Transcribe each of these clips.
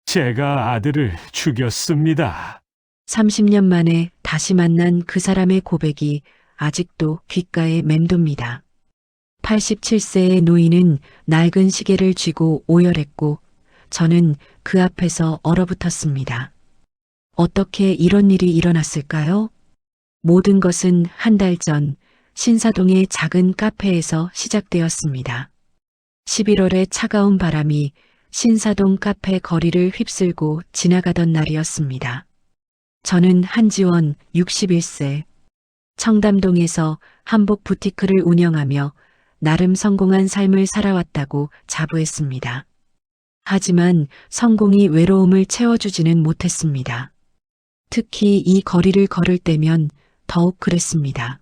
제가 아들을 죽였습니다. 30년 만에 다시 만난 그 사람의 고백이 아직도 귓가에 맴돕니다. 87세의 노인은 낡은 시계를 쥐고 오열했고 저는 그 앞에서 얼어붙었습니다. 어떻게 이런 일이 일어났을까요? 모든 것은 한 달 전 신사동의 작은 카페에서 시작되었습니다. 11월의 차가운 바람이 신사동 카페 거리를 휩쓸고 지나가던 날이었습니다. 저는 한지원 61세, 청담동에서 한복 부티크를 운영하며 나름 성공한 삶을 살아왔다고 자부했습니다. 하지만 성공이 외로움을 채워주지는 못했습니다. 특히 이 거리를 걸을 때면 더욱 그랬습니다.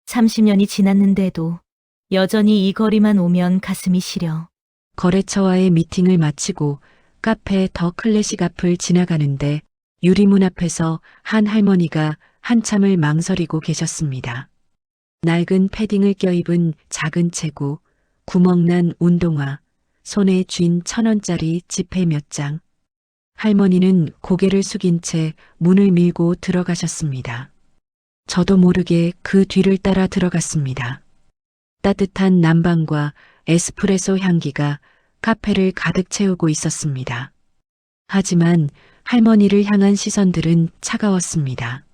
30년이 지났는데도 여전히 이 거리만 오면 가슴이 시려. 거래처와의 미팅을 마치고 카페 더 클래식 앞을 지나가는데 유리문 앞에서 한 할머니가 한참을 망설이고 계셨습니다. 낡은 패딩을 껴입은 작은 체구, 구멍난 운동화, 손에 쥔 1,000원짜리 지폐 몇 장. 할머니는 고개를 숙인 채 문을 밀고 들어가셨습니다. 저도 모르게 그 뒤를 따라 들어갔습니다. 따뜻한 난방과 에스프레소 향기가 카페를 가득 채우고 있었습니다. 하지만 할머니를 향한 시선들은 차가웠습니다.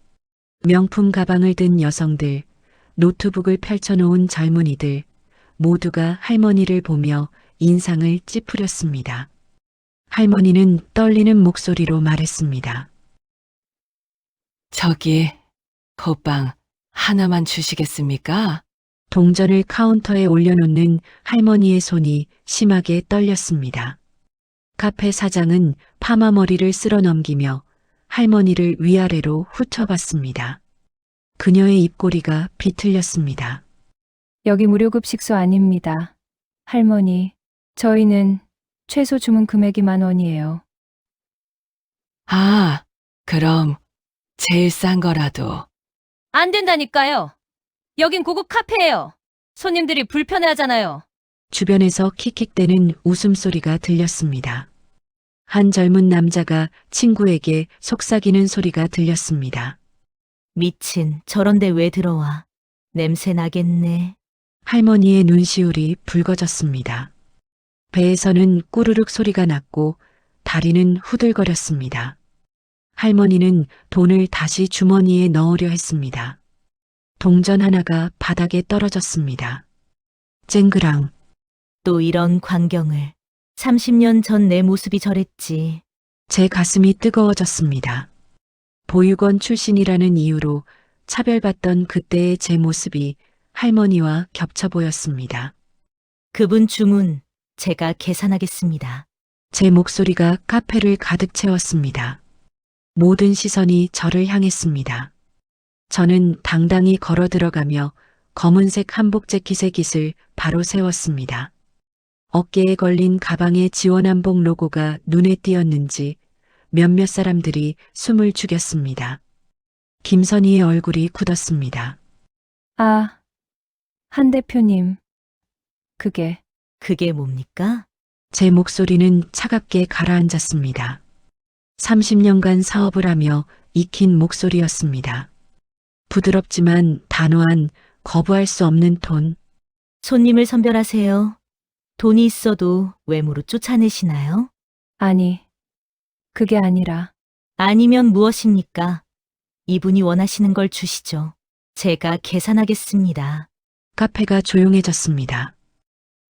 명품 가방을 든 여성들, 노트북을 펼쳐놓은 젊은이들, 모두가 할머니를 보며 인상을 찌푸렸습니다. 할머니는 떨리는 목소리로 말했습니다. 저기, 호빵 하나만 주시겠습니까? 동전을 카운터에 올려놓는 할머니의 손이 심하게 떨렸습니다. 카페 사장은 파마 머리를 쓸어 넘기며 할머니를 위아래로 훑어봤습니다. 그녀의 입꼬리가 비틀렸습니다. 여기 무료급식소 아닙니다. 할머니, 저희는 최소 주문 금액이 10,000원이에요. 아, 그럼 제일 싼 거라도. 안 된다니까요. 여긴 고급 카페예요. 손님들이 불편해하잖아요. 주변에서 킥킥대는 웃음소리가 들렸습니다. 한 젊은 남자가 친구에게 속삭이는 소리가 들렸습니다. 미친, 저런데 왜 들어와. 냄새 나겠네. 할머니의 눈시울이 붉어졌습니다. 배에서는 꾸르륵 소리가 났고 다리는 후들거렸습니다. 할머니는 돈을 다시 주머니에 넣으려 했습니다. 동전 하나가 바닥에 떨어졌습니다. 쨍그랑. 또 이런 광경을. 30년 전 내 모습이 저랬지. 제 가슴이 뜨거워졌습니다. 보육원 출신이라는 이유로 차별받던 그때의 제 모습이 할머니와 겹쳐 보였습니다. 그분 주문 제가 계산하겠습니다. 제 목소리가 카페를 가득 채웠습니다. 모든 시선이 저를 향했습니다. 저는 당당히 걸어 들어가며 검은색 한복 재킷의 깃을 바로 세웠습니다. 어깨에 걸린 가방의 지원한복 로고가 눈에 띄었는지 몇몇 사람들이 숨을 죽였습니다. 김선희의 얼굴이 굳었습니다. 아, 한 대표님. 그게 뭡니까? 제 목소리는 차갑게 가라앉았습니다. 30년간 사업을 하며 익힌 목소리였습니다. 부드럽지만 단호한 거부할 수 없는 톤. 손님을 선별하세요. 돈이 있어도 외모로 쫓아내시나요? 아니, 그게 아니라 아니면 무엇입니까? 이분이 원하시는 걸 주시죠. 제가 계산하겠습니다. 카페가 조용해졌습니다.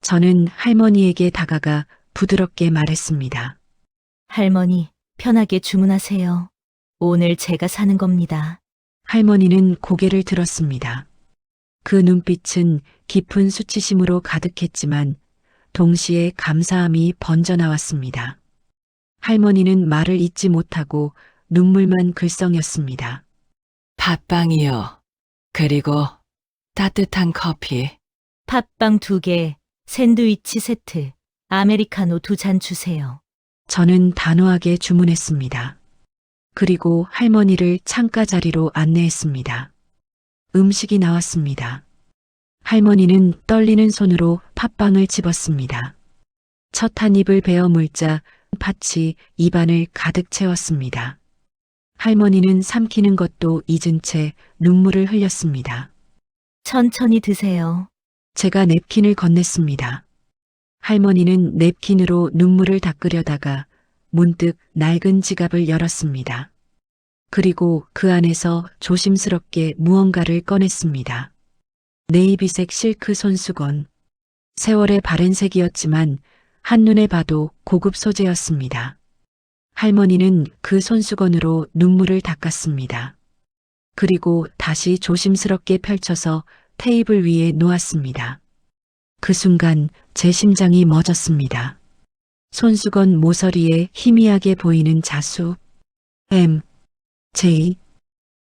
저는 할머니에게 다가가 부드럽게 말했습니다. 할머니, 편하게 주문하세요. 오늘 제가 사는 겁니다. 할머니는 고개를 들었습니다. 그 눈빛은 깊은 수치심으로 가득했지만 동시에 감사함이 번져나왔습니다. 할머니는 말을 잇지 못하고 눈물만 글썽였습니다. 팥빵이요. 그리고 따뜻한 커피. 팥빵 2개, 샌드위치 세트, 아메리카노 2잔 주세요. 저는 단호하게 주문했습니다. 그리고 할머니를 창가 자리로 안내했습니다. 음식이 나왔습니다. 할머니는 떨리는 손으로 팥빵을 집었습니다. 첫 한 입을 베어 물자 팥이 입안을 가득 채웠습니다. 할머니는 삼키는 것도 잊은 채 눈물을 흘렸습니다. 천천히 드세요. 제가 냅킨을 건넸습니다. 할머니는 냅킨으로 눈물을 닦으려다가 문득 낡은 지갑을 열었습니다. 그리고 그 안에서 조심스럽게 무언가를 꺼냈습니다. 네이비색 실크 손수건. 세월의 바랜 색이었지만 한눈에 봐도 고급 소재였습니다. 할머니는 그 손수건으로 눈물을 닦았습니다. 그리고 다시 조심스럽게 펼쳐서 테이블 위에 놓았습니다. 그 순간 제 심장이 멎었습니다. 손수건 모서리에 희미하게 보이는 자수. M, J,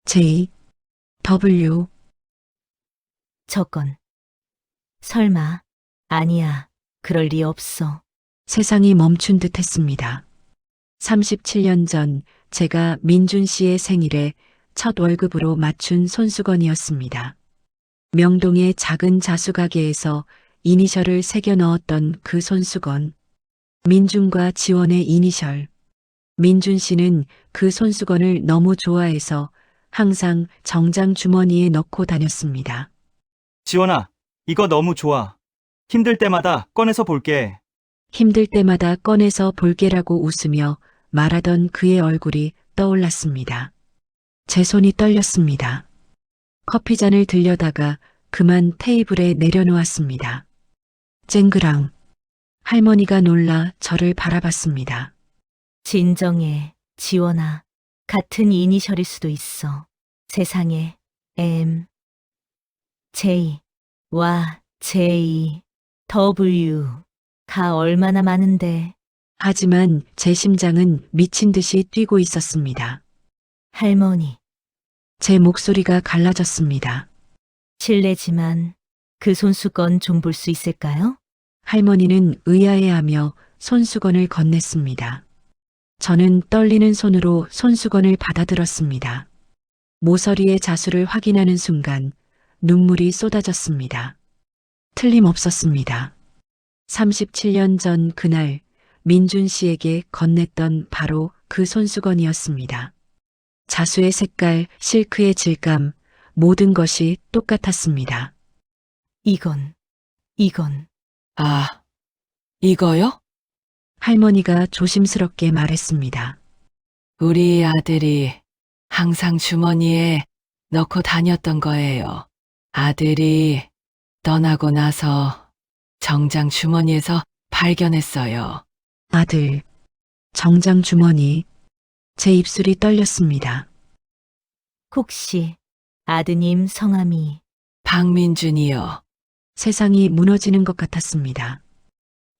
J, W. 저건. 설마. 아니야. 그럴 리 없어. 세상이 멈춘 듯 했습니다. 37년 전 제가 민준 씨의 생일에 첫 월급으로 맞춘 손수건이었습니다. 명동의 작은 자수가게에서 이니셜을 새겨 넣었던 그 손수건. 민준과 지원의 이니셜. 민준 씨는 그 손수건을 너무 좋아해서 항상 정장 주머니에 넣고 다녔습니다. 지원아, 이거 너무 좋아. 힘들 때마다 꺼내서 볼게. 힘들 때마다 꺼내서 볼게라고 웃으며 말하던 그의 얼굴이 떠올랐습니다. 제 손이 떨렸습니다. 커피잔을 들려다가 그만 테이블에 내려놓았습니다. 쨍그랑. 할머니가 놀라 저를 바라봤습니다. 진정해, 지원아. 같은 이니셜일 수도 있어. 세상에, M, J, 와, J, W. 가 얼마나 많은데. 하지만 제 심장은 미친 듯이 뛰고 있었습니다. 할머니, 제 목소리가 갈라졌습니다. 실례지만 그 손수건 좀 볼 수 있을까요? 할머니는 의아해하며 손수건을 건넸습니다. 저는 떨리는 손으로 손수건을 받아들었습니다. 모서리의 자수를 확인하는 순간 눈물이 쏟아졌습니다. 틀림없었습니다. 37년 전 그날 민준 씨에게 건넸던 바로 그 손수건이었습니다. 자수의 색깔, 실크의 질감, 모든 것이 똑같았습니다. 이건. 아, 이거요? 할머니가 조심스럽게 말했습니다. 우리 아들이 항상 주머니에 넣고 다녔던 거예요. 아들이 떠나고 나서 정장 주머니에서 발견했어요. 아들, 정장 주머니. 제 입술이 떨렸습니다. 혹시 아드님 성함이 박민준이요. 세상이 무너지는 것 같았습니다.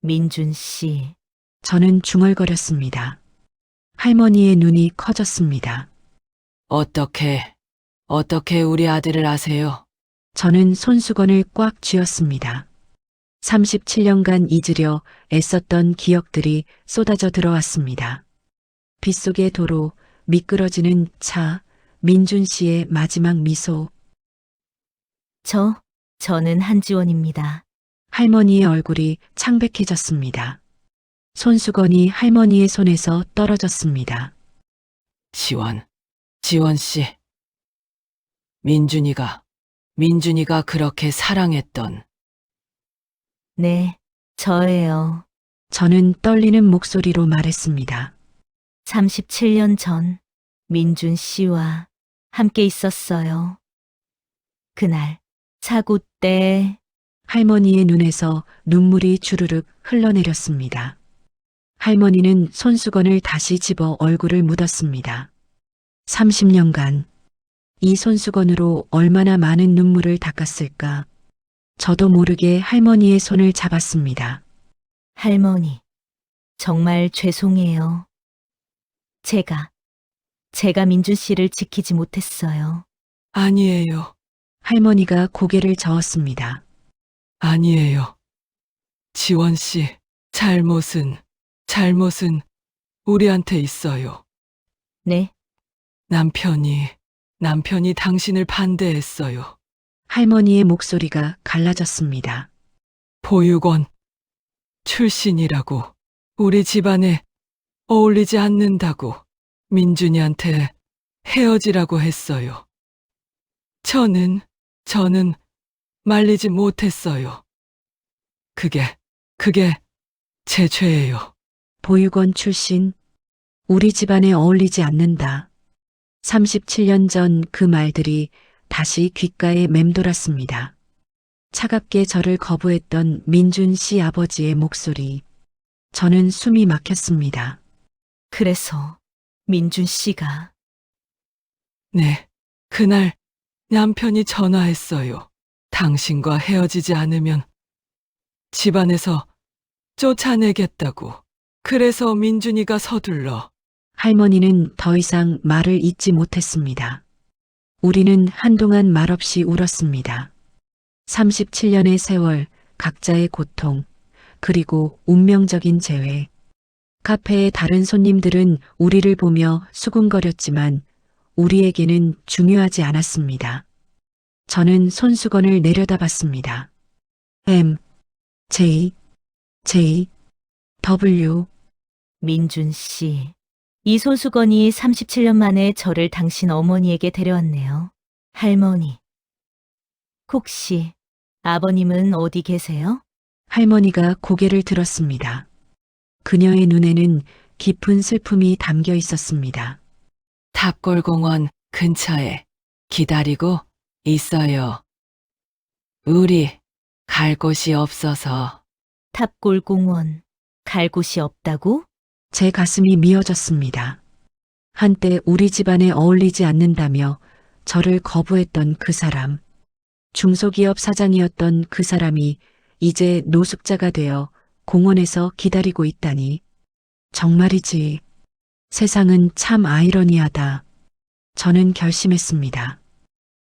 민준 씨. 저는 중얼거렸습니다. 할머니의 눈이 커졌습니다. 어떻게 우리 아들을 아세요? 저는 손수건을 꽉 쥐었습니다. 37년간 잊으려 애썼던 기억들이 쏟아져 들어왔습니다. 빗속의 도로, 미끄러지는 차, 민준 씨의 마지막 미소. 저는 한지원입니다. 할머니의 얼굴이 창백해졌습니다. 손수건이 할머니의 손에서 떨어졌습니다. 지원 씨. 민준이가 그렇게 사랑했던. 네, 저예요. 저는 떨리는 목소리로 말했습니다. 37년 전 민준 씨와 함께 있었어요. 그날 사고 때 할머니의 눈에서 눈물이 주르륵 흘러내렸습니다. 할머니는 손수건을 다시 집어 얼굴을 묻었습니다. 30년간 이 손수건으로 얼마나 많은 눈물을 닦았을까. 저도 모르게 할머니의 손을 잡았습니다. 할머니, 정말 죄송해요. 제가 민준 씨를 지키지 못했어요. 아니에요. 할머니가 고개를 저었습니다. 아니에요. 지원 씨, 잘못은 우리한테 있어요. 네, 남편이 당신을 반대했어요. 할머니의 목소리가 갈라졌습니다. 보육원 출신이라고 우리 집안에 어울리지 않는다고 민준이한테 헤어지라고 했어요. 저는 말리지 못했어요. 그게 제 죄예요. 보육원 출신, 우리 집안에 어울리지 않는다. 37년 전 그 말들이 다시 귓가에 맴돌았습니다. 차갑게 저를 거부했던 민준 씨 아버지의 목소리. 저는 숨이 막혔습니다. 그래서 민준 씨가 네, 그날 남편이 전화했어요. 당신과 헤어지지 않으면 집안에서 쫓아내겠다고. 그래서 민준이가 서둘러. 할머니는 더 이상 말을 잇지 못했습니다. 우리는 한동안 말없이 울었습니다. 37년의 세월, 각자의 고통, 그리고 운명적인 재회. 카페의 다른 손님들은 우리를 보며 수군거렸지만 우리에게는 중요하지 않았습니다. 저는 손수건을 내려다봤습니다. M, J, W. 민준 씨. 이 손수건이 37년 만에 저를 당신 어머니에게 데려왔네요. 할머니. 혹시 아버님은 어디 계세요? 할머니가 고개를 들었습니다. 그녀의 눈에는 깊은 슬픔이 담겨 있었습니다. 탑골공원 근처에 기다리고 있어요. 우리 갈 곳이 없어서. 탑골공원. 갈 곳이 없다고? 제 가슴이 미어졌습니다. 한때 우리 집안에 어울리지 않는다며 저를 거부했던 그 사람, 중소기업 사장이었던 그 사람이 이제 노숙자가 되어 공원에서 기다리고 있다니. 정말이지. 세상은 참 아이러니하다. 저는 결심했습니다.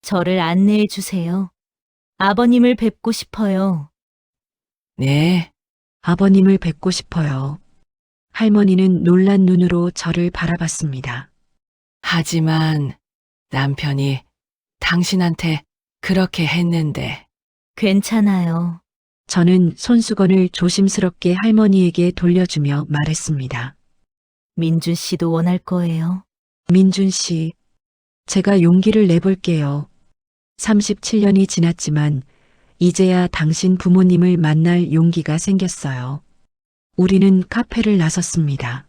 저를 안내해 주세요. 아버님을 뵙고 싶어요. 네, 아버님을 뵙고 싶어요. 할머니는 놀란 눈으로 저를 바라봤습니다. 하지만 남편이 당신한테 그렇게 했는데. 괜찮아요. 저는 손수건을 조심스럽게 할머니에게 돌려주며 말했습니다. 민준 씨도 원할 거예요. 민준 씨, 제가 용기를 내볼게요. 37년이 지났지만 이제야 당신 부모님을 만날 용기가 생겼어요. 우리는 카페를 나섰습니다.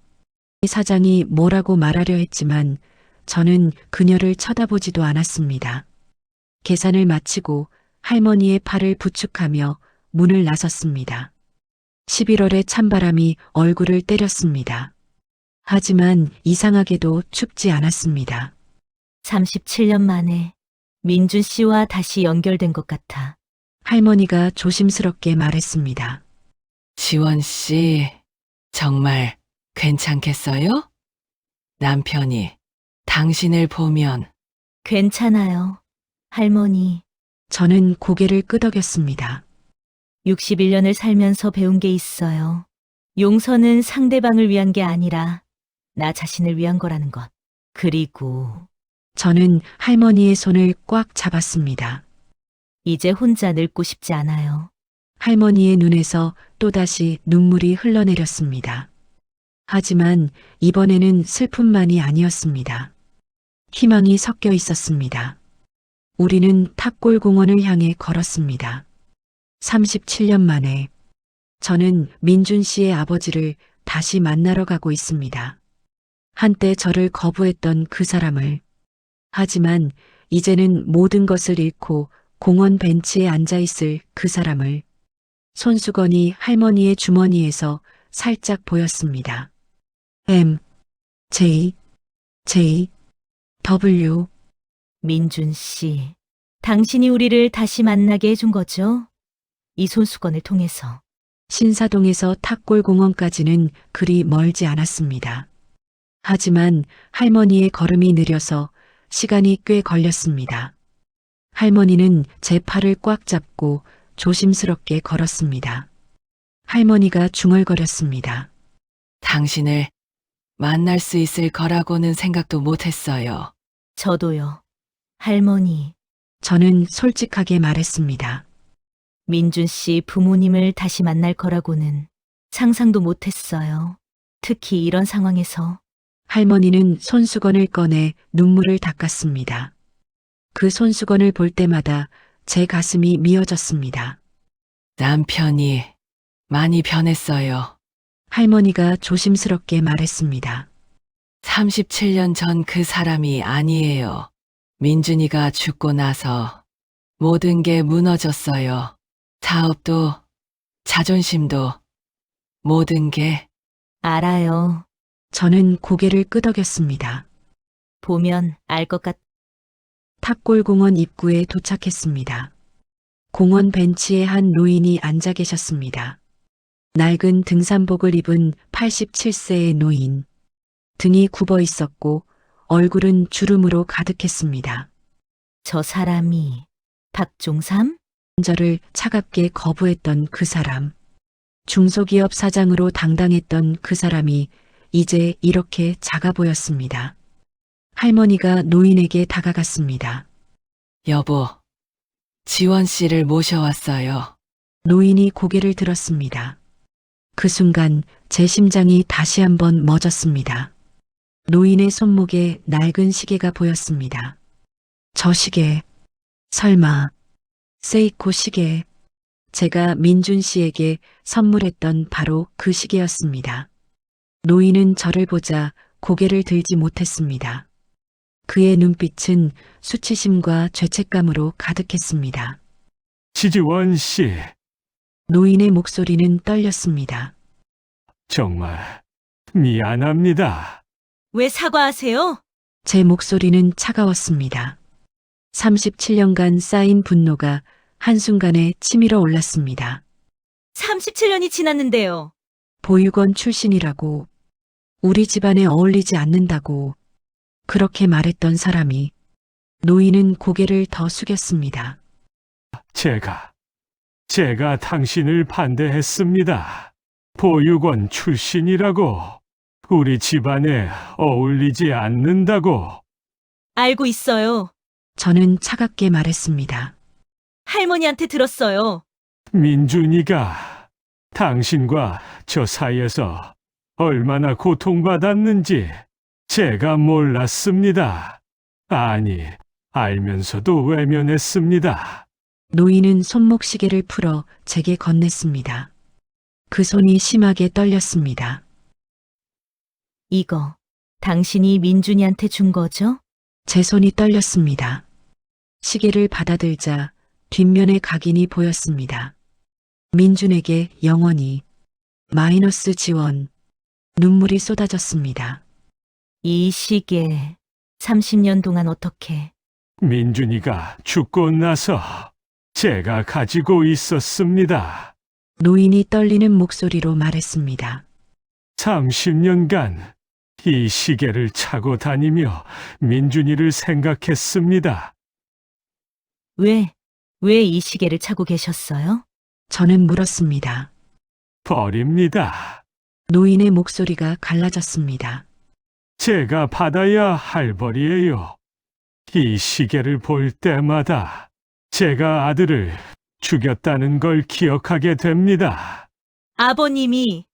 사장이 뭐라고 말하려 했지만 저는 그녀를 쳐다보지도 않았습니다. 계산을 마치고 할머니의 팔을 부축하며 문을 나섰습니다. 11월의 찬바람이 얼굴을 때렸습니다. 하지만 이상하게도 춥지 않았습니다. 37년 만에 민준 씨와 다시 연결된 것 같아. 할머니가 조심스럽게 말했습니다. 지원 씨, 정말 괜찮겠어요? 남편이 당신을 보면. 괜찮아요. 할머니, 저는 고개를 끄덕였습니다. 61년을 살면서 배운 게 있어요. 용서는 상대방을 위한 게 아니라 나 자신을 위한 거라는 것. 그리고 저는 할머니의 손을 꽉 잡았습니다. 이제 혼자 늙고 싶지 않아요. 할머니의 눈에서 또다시 눈물이 흘러내렸습니다. 하지만 이번에는 슬픔만이 아니었습니다. 희망이 섞여 있었습니다. 우리는 탑골공원을 향해 걸었습니다. 37년 만에 저는 민준 씨의 아버지를 다시 만나러 가고 있습니다. 한때 저를 거부했던 그 사람을. 하지만 이제는 모든 것을 잃고 공원 벤치에 앉아 있을 그 사람을. 손수건이 할머니의 주머니에서 살짝 보였습니다. M, J, W. 민준 씨, 당신이 우리를 다시 만나게 해준 거죠? 이 손수건을 통해서. 신사동에서 탑골공원까지는 그리 멀지 않았습니다. 하지만 할머니의 걸음이 느려서 시간이 꽤 걸렸습니다. 할머니는 제 팔을 꽉 잡고 조심스럽게 걸었습니다. 할머니가 중얼거렸습니다. 당신을 만날 수 있을 거라고는 생각도 못했어요. 저도요. 할머니, 저는 솔직하게 말했습니다. 민준 씨 부모님을 다시 만날 거라고는 상상도 못했어요. 특히 이런 상황에서. 할머니는 손수건을 꺼내 눈물을 닦았습니다. 그 손수건을 볼 때마다 제 가슴이 미어졌습니다. 남편이 많이 변했어요. 할머니가 조심스럽게 말했습니다. 37년 전 그 사람이 아니에요. 민준이가 죽고 나서 모든 게 무너졌어요. 사업도, 자존심도, 모든 게. 알아요. 저는 고개를 끄덕였습니다. 보면 알 것 같. 탑골공원 입구에 도착했습니다. 공원 벤치에 한 노인이 앉아 계셨습니다. 낡은 등산복을 입은 87세의 노인. 등이 굽어 있었고 얼굴은 주름으로 가득했습니다. 저 사람이 박종삼? 저를 차갑게 거부했던 그 사람. 중소기업 사장으로 당당했던 그 사람이 이제 이렇게 작아 보였습니다. 할머니가 노인에게 다가갔습니다. 여보, 지원 씨를 모셔왔어요. 노인이 고개를 들었습니다. 그 순간 제 심장이 다시 한번 멎었습니다. 노인의 손목에 낡은 시계가 보였습니다. 저 시계, 설마 세이코 시계. 제가 민준 씨에게 선물했던 바로 그 시계였습니다. 노인은 저를 보자 고개를 들지 못했습니다. 그의 눈빛은 수치심과 죄책감으로 가득했습니다. 지지원 씨, 노인의 목소리는 떨렸습니다. 정말 미안합니다. 왜 사과하세요? 제 목소리는 차가웠습니다. 37년간 쌓인 분노가 한순간에 치밀어 올랐습니다. 37년이 지났는데요. 보육원 출신이라고, 우리 집안에 어울리지 않는다고, 그렇게 말했던 사람이, 노인은 고개를 더 숙였습니다. 제가 당신을 반대했습니다. 보육원 출신이라고, 우리 집안에 어울리지 않는다고. 알고 있어요. 저는 차갑게 말했습니다. 할머니한테 들었어요. 민준이가 당신과 저 사이에서 얼마나 고통받았는지 제가 몰랐습니다. 아니, 알면서도 외면했습니다. 노인은 손목시계를 풀어 제게 건넸습니다. 그 손이 심하게 떨렸습니다. 이거 당신이 민준이한테 준 거죠? 제 손이 떨렸습니다. 시계를 받아들자 뒷면에 각인이 보였습니다. 민준에게 영원히 마이너스 지원. 눈물이 쏟아졌습니다. 이 시계 30년 동안 어떻게? 민준이가 죽고 나서 제가 가지고 있었습니다. 노인이 떨리는 목소리로 말했습니다. 30년간 이 시계를 차고 다니며 민준이를 생각했습니다. 왜 이 시계를 차고 계셨어요? 저는 물었습니다. 버립니다. 노인의 목소리가 갈라졌습니다. 제가 받아야 할 벌이에요. 이 시계를 볼 때마다 제가 아들을 죽였다는 걸 기억하게 됩니다. 아버님이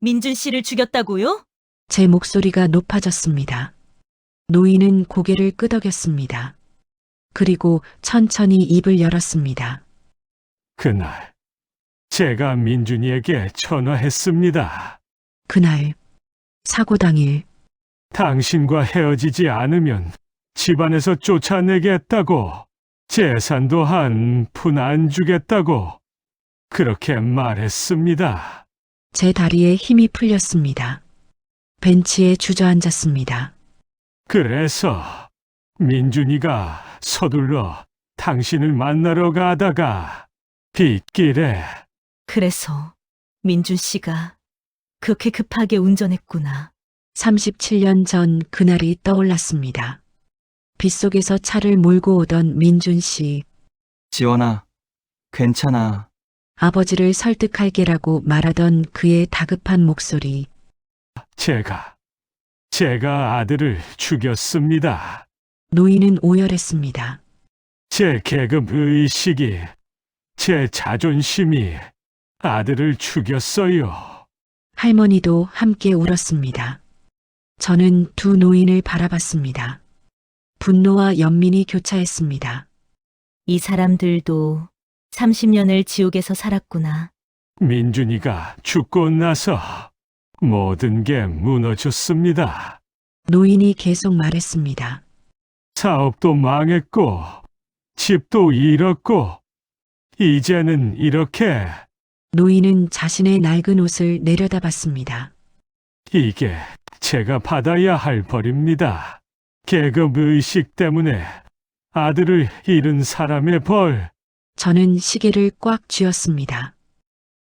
민준 씨를 죽였다고요? 제 목소리가 높아졌습니다. 노인은 고개를 끄덕였습니다. 그리고 천천히 입을 열었습니다. 그날 제가 민준이에게 전화했습니다. 그날, 사고 당일, 당신과 헤어지지 않으면 집안에서 쫓아내겠다고, 재산도 한 푼 안 주겠다고 그렇게 말했습니다. 제 다리에 힘이 풀렸습니다. 벤치에 주저앉았습니다. 그래서 민준이가 서둘러 당신을 만나러 가다가 빗길에 그래서 민준 씨가 그렇게 급하게 운전했구나. 37년 전 그날이 떠올랐습니다. 빗속에서 차를 몰고 오던 민준 씨, 지원아, 괜찮아. 아버지를 설득할게라고 말하던 그의 다급한 목소리, 제가 아들을 죽였습니다. 노인은 오열했습니다. 제 계급 의식이, 제 자존심이 아들을 죽였어요. 할머니도 함께 울었습니다. 저는 두 노인을 바라봤습니다. 분노와 연민이 교차했습니다. 이 사람들도 30년을 지옥에서 살았구나. 민준이가 죽고 나서 모든 게 무너졌습니다. 노인이 계속 말했습니다. 사업도 망했고, 집도 잃었고, 이제는 이렇게 노인은 자신의 낡은 옷을 내려다봤습니다. 이게 제가 받아야 할 벌입니다. 계급 의식 때문에 아들을 잃은 사람의 벌. 저는 시계를 꽉 쥐었습니다.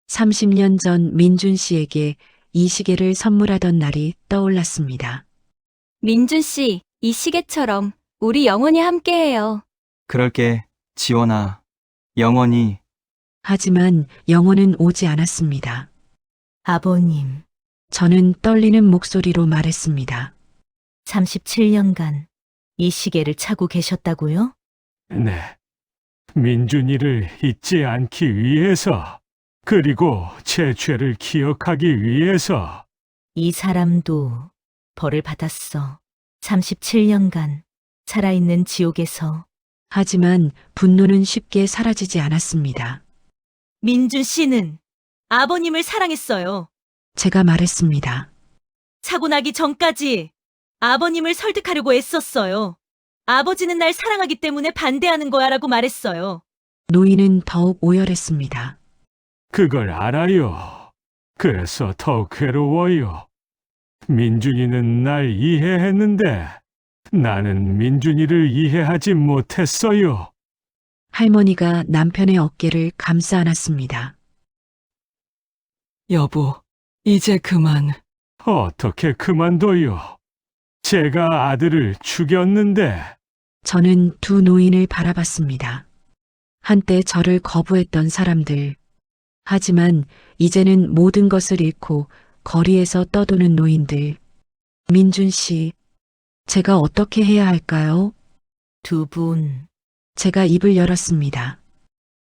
30년 전 민준 씨에게 이 시계를 선물하던 날이 떠올랐습니다. 민준 씨, 이 시계처럼 우리 영원히 함께해요. 그럴게, 지원아. 영원히. 하지만 영혼은 오지 않았습니다. 아버님, 저는 떨리는 목소리로 말했습니다. 37년간 이 시계를 차고 계셨다고요? 네. 민준이를 잊지 않기 위해서, 그리고 제 죄를 기억하기 위해서. 이 사람도 벌을 받았어. 37년간 살아있는 지옥에서. 하지만 분노는 쉽게 사라지지 않았습니다. 민준 씨는 아버님을 사랑했어요. 제가 말했습니다. 사고 나기 전까지 아버님을 설득하려고 애썼어요. 아버지는 날 사랑하기 때문에 반대하는 거야 라고 말했어요. 노인은 더욱 오열했습니다. 그걸 알아요. 그래서 더욱 괴로워요. 민준이는 날 이해했는데 나는 민준이를 이해하지 못했어요. 할머니가 남편의 어깨를 감싸 안았습니다. 여보, 이제 그만. 어떻게 그만둬요? 제가 아들을 죽였는데. 저는 두 노인을 바라봤습니다. 한때 저를 거부했던 사람들. 하지만 이제는 모든 것을 잃고 거리에서 떠도는 노인들. 민준 씨, 제가 어떻게 해야 할까요? 두 분, 제가 입을 열었습니다.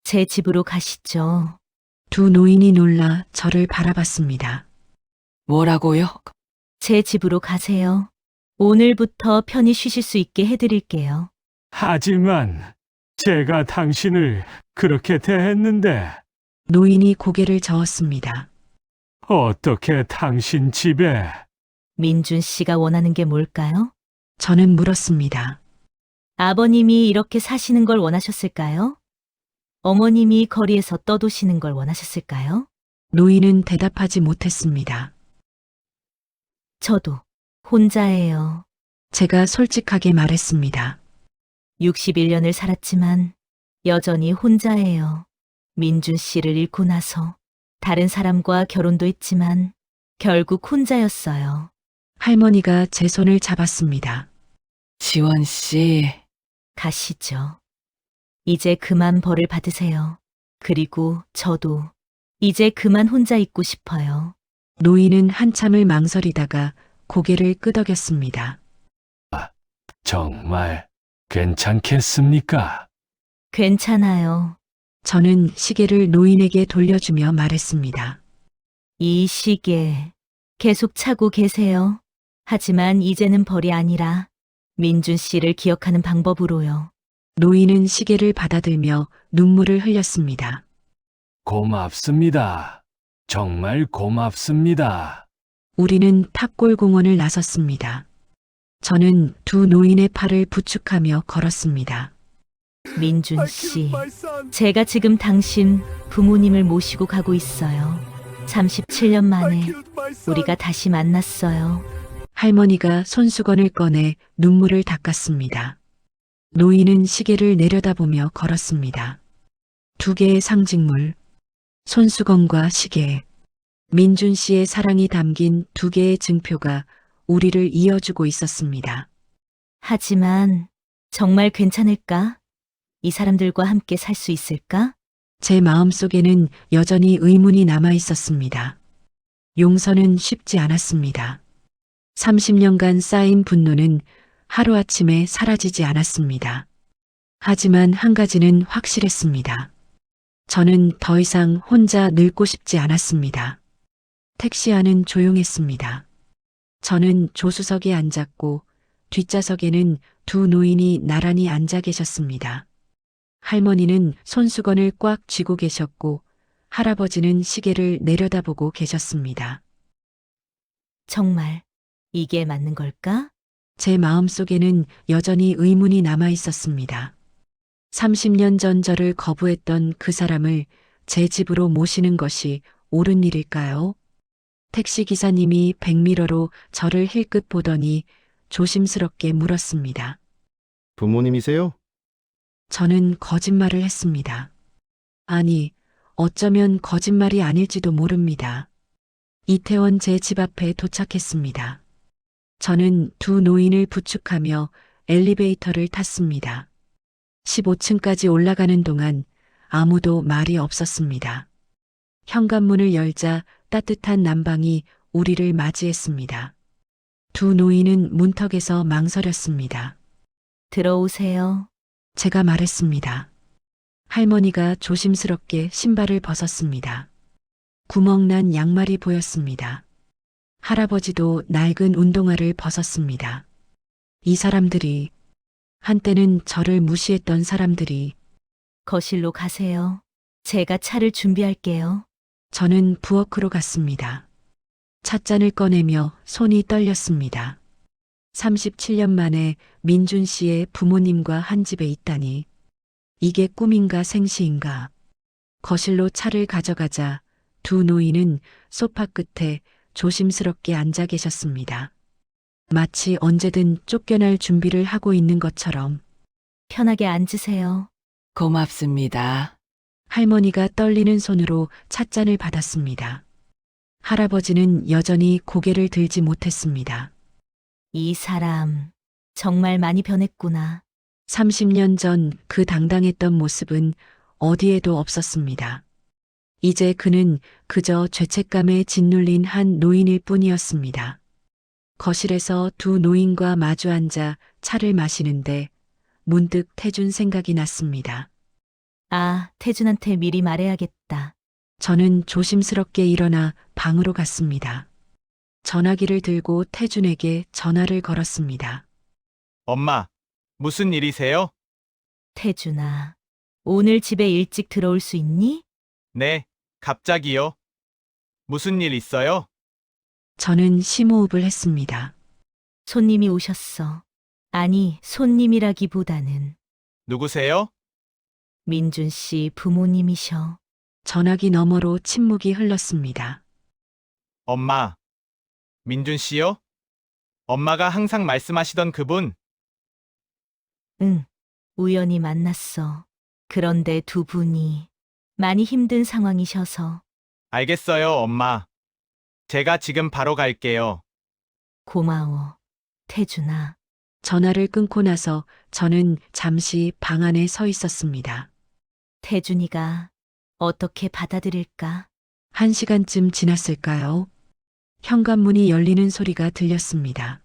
제 집으로 가시죠. 두 노인이 놀라 저를 바라봤습니다. 뭐라고요? 제 집으로 가세요. 오늘부터 편히 쉬실 수 있게 해드릴게요. 하지만 제가 당신을 그렇게 대했는데 노인이 고개를 저었습니다. 어떻게 당신 집에. 민준 씨가 원하는 게 뭘까요? 저는 물었습니다. 아버님이 이렇게 사시는 걸 원하셨을까요? 어머님이 거리에서 떠도시는 걸 원하셨을까요? 노인은 대답하지 못했습니다. 저도 혼자예요. 제가 솔직하게 말했습니다. 61년을 살았지만 여전히 혼자예요. 민준 씨를 잃고 나서 다른 사람과 결혼도 했지만 결국 혼자였어요. 할머니가 제 손을 잡았습니다. 지원 씨, 가시죠. 이제 그만 벌을 받으세요. 그리고 저도 이제 그만 혼자 있고 싶어요. 노인은 한참을 망설이다가 고개를 끄덕였습니다. 정말 괜찮겠습니까? 괜찮아요. 저는 시계를 노인에게 돌려주며 말했습니다. 이 시계 계속 차고 계세요. 하지만 이제는 벌이 아니라 민준 씨를 기억하는 방법으로요. 노인은 시계를 받아들며 눈물을 흘렸습니다. 고맙습니다. 정말 고맙습니다. 우리는 탑골공원을 나섰습니다. 저는 두 노인의 팔을 부축하며 걸었습니다. 민준 씨, 제가 지금 당신 부모님을 모시고 가고 있어요. 37년 만에 우리가 다시 만났어요. 할머니가 손수건을 꺼내 눈물을 닦았습니다. 노인은 시계를 내려다보며 걸었습니다. 두 개의 상징물, 손수건과 시계. 민준 씨의 사랑이 담긴 두 개의 증표가 우리를 이어주고 있었습니다. 하지만 정말 괜찮을까? 이 사람들과 함께 살 수 있을까? 제 마음속에는 여전히 의문이 남아 있었습니다. 용서는 쉽지 않았습니다. 30년간 쌓인 분노는 하루아침에 사라지지 않았습니다. 하지만 한 가지는 확실했습니다. 저는 더 이상 혼자 늙고 싶지 않았습니다. 택시 안은 조용했습니다. 저는 조수석에 앉았고 뒷좌석에는 두 노인이 나란히 앉아 계셨습니다. 할머니는 손수건을 꽉 쥐고 계셨고 할아버지는 시계를 내려다보고 계셨습니다. 정말 이게 맞는 걸까? 제 마음속에는 여전히 의문이 남아 있었습니다. 30년 전 저를 거부했던 그 사람을 제 집으로 모시는 것이 옳은 일일까요? 택시 기사님이 백미러로 저를 힐끗 보더니 조심스럽게 물었습니다. 부모님이세요? 저는 거짓말을 했습니다. 아니, 어쩌면 거짓말이 아닐지도 모릅니다. 이태원 제 집 앞에 도착했습니다. 저는 두 노인을 부축하며 엘리베이터를 탔습니다. 15층까지 올라가는 동안 아무도 말이 없었습니다. 현관문을 열자 따뜻한 난방이 우리를 맞이했습니다. 두 노인은 문턱에서 망설였습니다. 들어오세요. 제가 말했습니다. 할머니가 조심스럽게 신발을 벗었습니다. 구멍난 양말이 보였습니다. 할아버지도 낡은 운동화를 벗었습니다. 이 사람들이, 한때는 저를 무시했던 사람들이, 거실로 가세요. 제가 차를 준비할게요. 저는 부엌으로 갔습니다. 찻잔을 꺼내며 손이 떨렸습니다. 37년 만에 민준 씨의 부모님과 한 집에 있다니. 이게 꿈인가 생시인가. 거실로 차를 가져가자 두 노인은 소파 끝에 조심스럽게 앉아 계셨습니다. 마치 언제든 쫓겨날 준비를 하고 있는 것처럼. 편하게 앉으세요. 고맙습니다. 할머니가 떨리는 손으로 찻잔을 받았습니다. 할아버지는 여전히 고개를 들지 못했습니다. 이 사람 정말 많이 변했구나. 30년 전 그 당당했던 모습은 어디에도 없었습니다. 이제 그는 그저 죄책감에 짓눌린 한 노인일 뿐이었습니다. 거실에서 두 노인과 마주 앉아 차를 마시는데 문득 태준 생각이 났습니다. 아, 태준한테 미리 말해야겠다. 저는 조심스럽게 일어나 방으로 갔습니다. 전화기를 들고 태준에게 전화를 걸었습니다. 엄마, 무슨 일이세요? 태준아, 오늘 집에 일찍 들어올 수 있니? 네, 갑자기요. 무슨 일 있어요? 저는 심호흡을 했습니다. 손님이 오셨어. 아니, 손님이라기보다는 누구세요? 민준 씨 부모님이셔. 전화기 너머로 침묵이 흘렀습니다. 엄마. 민준 씨요? 엄마가 항상 말씀하시던 그분. 응, 우연히 만났어. 그런데 두 분이 많이 힘든 상황이셔서. 알겠어요, 엄마. 제가 지금 바로 갈게요. 고마워, 태준아. 전화를 끊고 나서 저는 잠시 방 안에 서 있었습니다. 태준이가 어떻게 받아들일까? 1시간쯤 지났을까요? 현관문이 열리는 소리가 들렸습니다.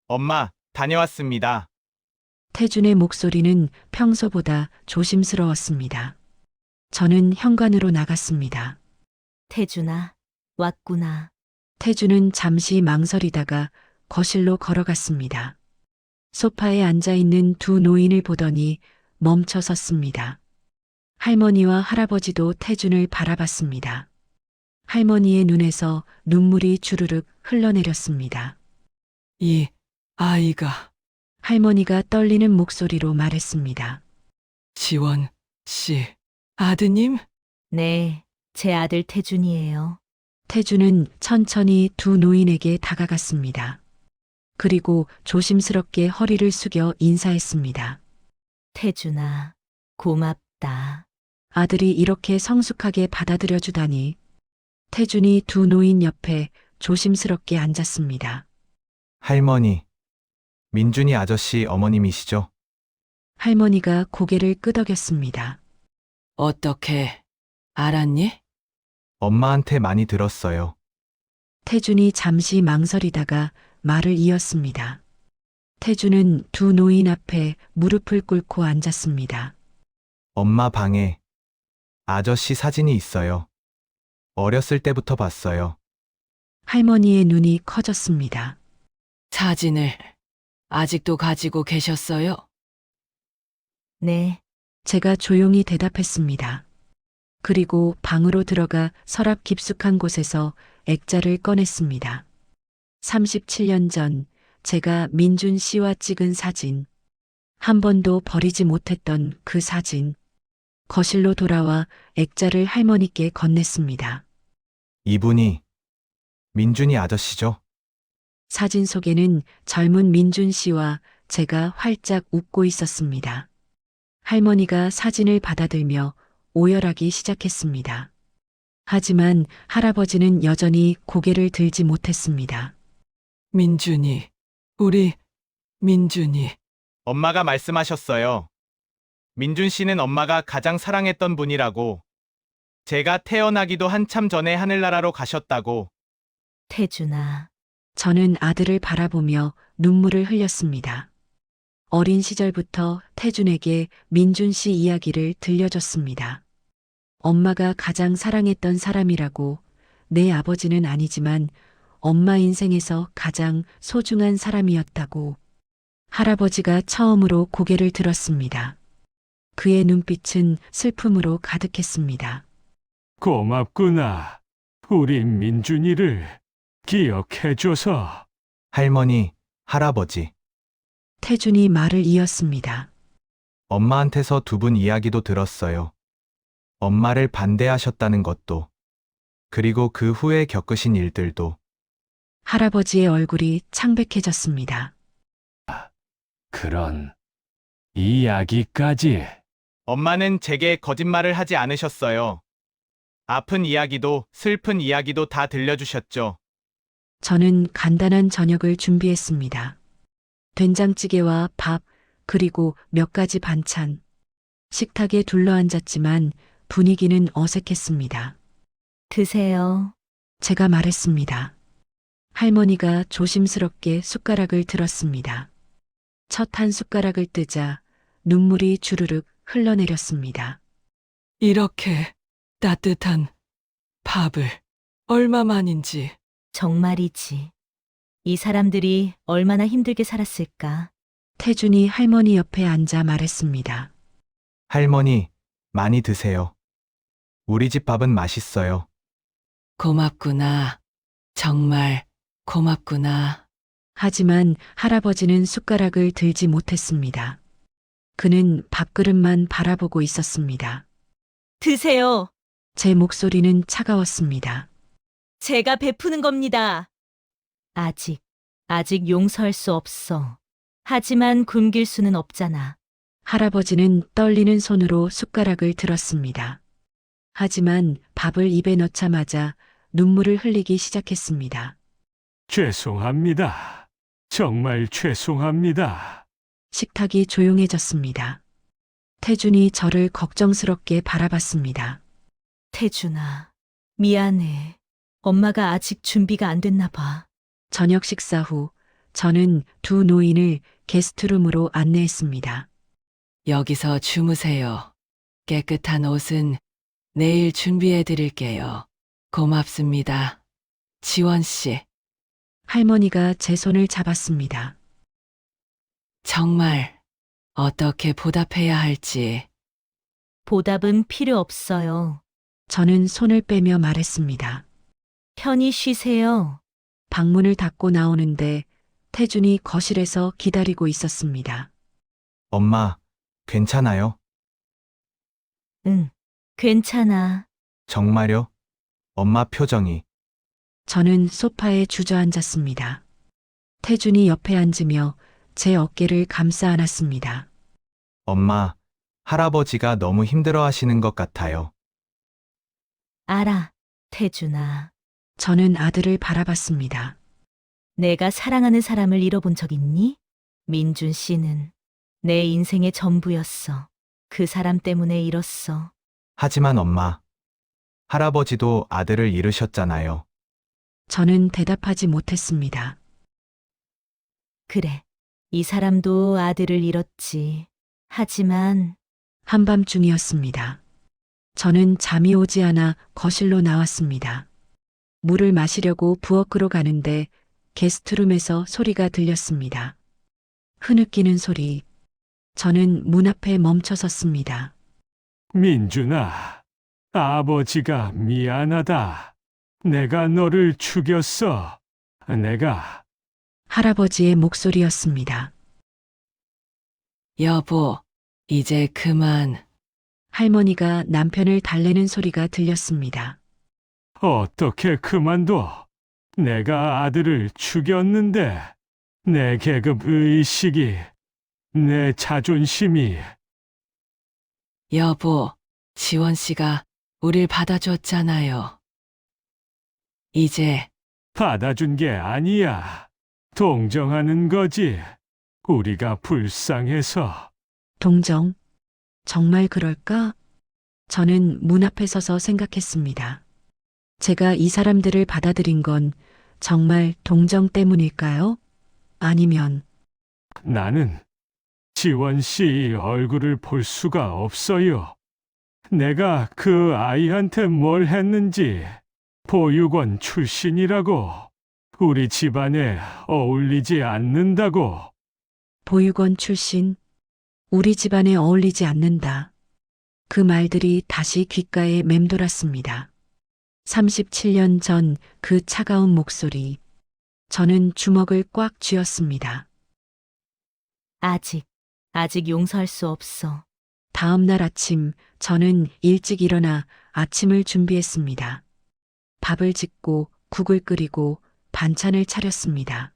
엄마, 다녀왔습니다. 태준의 목소리는 평소보다 조심스러웠습니다. 저는 현관으로 나갔습니다. 태준아, 왔구나. 태준은 잠시 망설이다가 거실로 걸어갔습니다. 소파에 앉아 있는 두 노인을 보더니 멈춰 섰습니다. 할머니와 할아버지도 태준을 바라봤습니다. 할머니의 눈에서 눈물이 주르륵 흘러내렸습니다. 이 아이가 할머니가 떨리는 목소리로 말했습니다. 지원 씨 아드님? 네, 제 아들 태준이에요. 태준은 천천히 두 노인에게 다가갔습니다. 그리고 조심스럽게 허리를 숙여 인사했습니다. 태준아, 고맙다. 아들이 이렇게 성숙하게 받아들여주다니. 태준이 두 노인 옆에 조심스럽게 앉았습니다. 할머니. 민준이 아저씨 어머님이시죠? 할머니가 고개를 끄덕였습니다. 어떻게 알았니? 엄마한테 많이 들었어요. 태준이 잠시 망설이다가 말을 이었습니다. 태준은 두 노인 앞에 무릎을 꿇고 앉았습니다. 엄마 방에 아저씨 사진이 있어요. 어렸을 때부터 봤어요. 할머니의 눈이 커졌습니다. 사진을 아직도 가지고 계셨어요? 네, 제가 조용히 대답했습니다. 그리고 방으로 들어가 서랍 깊숙한 곳에서 액자를 꺼냈습니다. 37년 전 제가 민준 씨와 찍은 사진. 한 번도 버리지 못했던 그 사진. 거실로 돌아와 액자를 할머니께 건넸습니다. 이분이 민준이 아저씨죠? 사진 속에는 젊은 민준 씨와 제가 활짝 웃고 있었습니다. 할머니가 사진을 받아들며 오열하기 시작했습니다. 하지만 할아버지는 여전히 고개를 들지 못했습니다. 민준이, 우리 민준이. 엄마가 말씀하셨어요. 민준 씨는 엄마가 가장 사랑했던 분이라고. 제가 태어나기도 한참 전에 하늘나라로 가셨다고. 태준아. 저는 아들을 바라보며 눈물을 흘렸습니다. 어린 시절부터 태준에게 민준 씨 이야기를 들려줬습니다. 엄마가 가장 사랑했던 사람이라고. 내 아버지는 아니지만 엄마 인생에서 가장 소중한 사람이었다고. 할아버지가 처음으로 고개를 들었습니다. 그의 눈빛은 슬픔으로 가득했습니다. 고맙구나. 우리 민준이를 기억해줘서. 할머니, 할아버지. 태준이 말을 이었습니다. 엄마한테서 두 분 이야기도 들었어요. 엄마를 반대하셨다는 것도. 그리고 그 후에 겪으신 일들도. 할아버지의 얼굴이 창백해졌습니다. 그런 이야기까지. 엄마는 제게 거짓말을 하지 않으셨어요. 아픈 이야기도 슬픈 이야기도 다 들려주셨죠. 저는 간단한 저녁을 준비했습니다. 된장찌개와 밥, 그리고 몇 가지 반찬. 식탁에 둘러앉았지만 분위기는 어색했습니다. 드세요. 제가 말했습니다. 할머니가 조심스럽게 숟가락을 들었습니다. 첫 한 숟가락을 뜨자 눈물이 주르륵 흘러내렸습니다. 이렇게 따뜻한 밥을 얼마만인지. 정말이지. 이 사람들이 얼마나 힘들게 살았을까. 태준이 할머니 옆에 앉아 말했습니다. 할머니, 많이 드세요. 우리 집 밥은 맛있어요. 고맙구나. 정말 고맙구나. 하지만 할아버지는 숟가락을 들지 못했습니다. 그는 밥그릇만 바라보고 있었습니다. 드세요. 제 목소리는 차가웠습니다. 제가 베푸는 겁니다. 아직 용서할 수 없어. 하지만 굶길 수는 없잖아. 할아버지는 떨리는 손으로 숟가락을 들었습니다. 하지만 밥을 입에 넣자마자 눈물을 흘리기 시작했습니다. 죄송합니다. 정말 죄송합니다. 식탁이 조용해졌습니다. 태준이 저를 걱정스럽게 바라봤습니다. 태준아, 미안해. 엄마가 아직 준비가 안 됐나 봐. 저녁 식사 후 저는 두 노인을 게스트룸으로 안내했습니다. 여기서 주무세요. 깨끗한 옷은 내일 준비해 드릴게요. 고맙습니다. 지원 씨, 할머니가 제 손을 잡았습니다. 정말 어떻게 보답해야 할지. 보답은 필요 없어요. 저는 손을 빼며 말했습니다. 편히 쉬세요. 방문을 닫고 나오는데 태준이 거실에서 기다리고 있었습니다. 엄마, 괜찮아요? 응, 괜찮아. 정말요? 엄마 표정이. 저는 소파에 주저앉았습니다. 태준이 옆에 앉으며 제 어깨를 감싸 안았습니다. 엄마, 할아버지가 너무 힘들어 하시는 것 같아요. 알아, 태준아. 저는 아들을 바라봤습니다. 내가 사랑하는 사람을 잃어본 적 있니? 민준 씨는 내 인생의 전부였어. 그 사람 때문에 잃었어. 하지만 엄마, 할아버지도 아들을 잃으셨잖아요. 저는 대답하지 못했습니다. 그래, 이 사람도 아들을 잃었지. 하지만 한밤중이었습니다. 저는 잠이 오지 않아 거실로 나왔습니다. 물을 마시려고 부엌으로 가는데 게스트룸에서 소리가 들렸습니다. 흐느끼는 소리. 저는 문 앞에 멈춰 섰습니다. 민준아, 아버지가 미안하다. 내가 너를 죽였어. 내가 할아버지의 목소리였습니다. 여보, 이제 그만. 할머니가 남편을 달래는 소리가 들렸습니다. 어떻게 그만둬? 내가 아들을 죽였는데 내 계급 의식이, 내 자존심이. 여보, 지원 씨가 우릴 받아줬잖아요. 이제 받아준 게 아니야. 동정하는 거지. 우리가 불쌍해서. 동정. 정말 그럴까? 저는 문 앞에 서서 생각했습니다. 제가 이 사람들을 받아들인 건 정말 동정 때문일까요? 아니면 나는 지원 씨 얼굴을 볼 수가 없어요. 내가 그 아이한테 뭘 했는지. 보육원 출신이라고. 우리 집안에 어울리지 않는다고. 보육원 출신, 우리 집안에 어울리지 않는다. 그 말들이 다시 귓가에 맴돌았습니다. 37년 전 그 차가운 목소리. 저는 주먹을 꽉 쥐었습니다. 아직 용서할 수 없어. 다음 날 아침, 저는 일찍 일어나 아침을 준비했습니다. 밥을 짓고 국을 끓이고 반찬을 차렸습니다.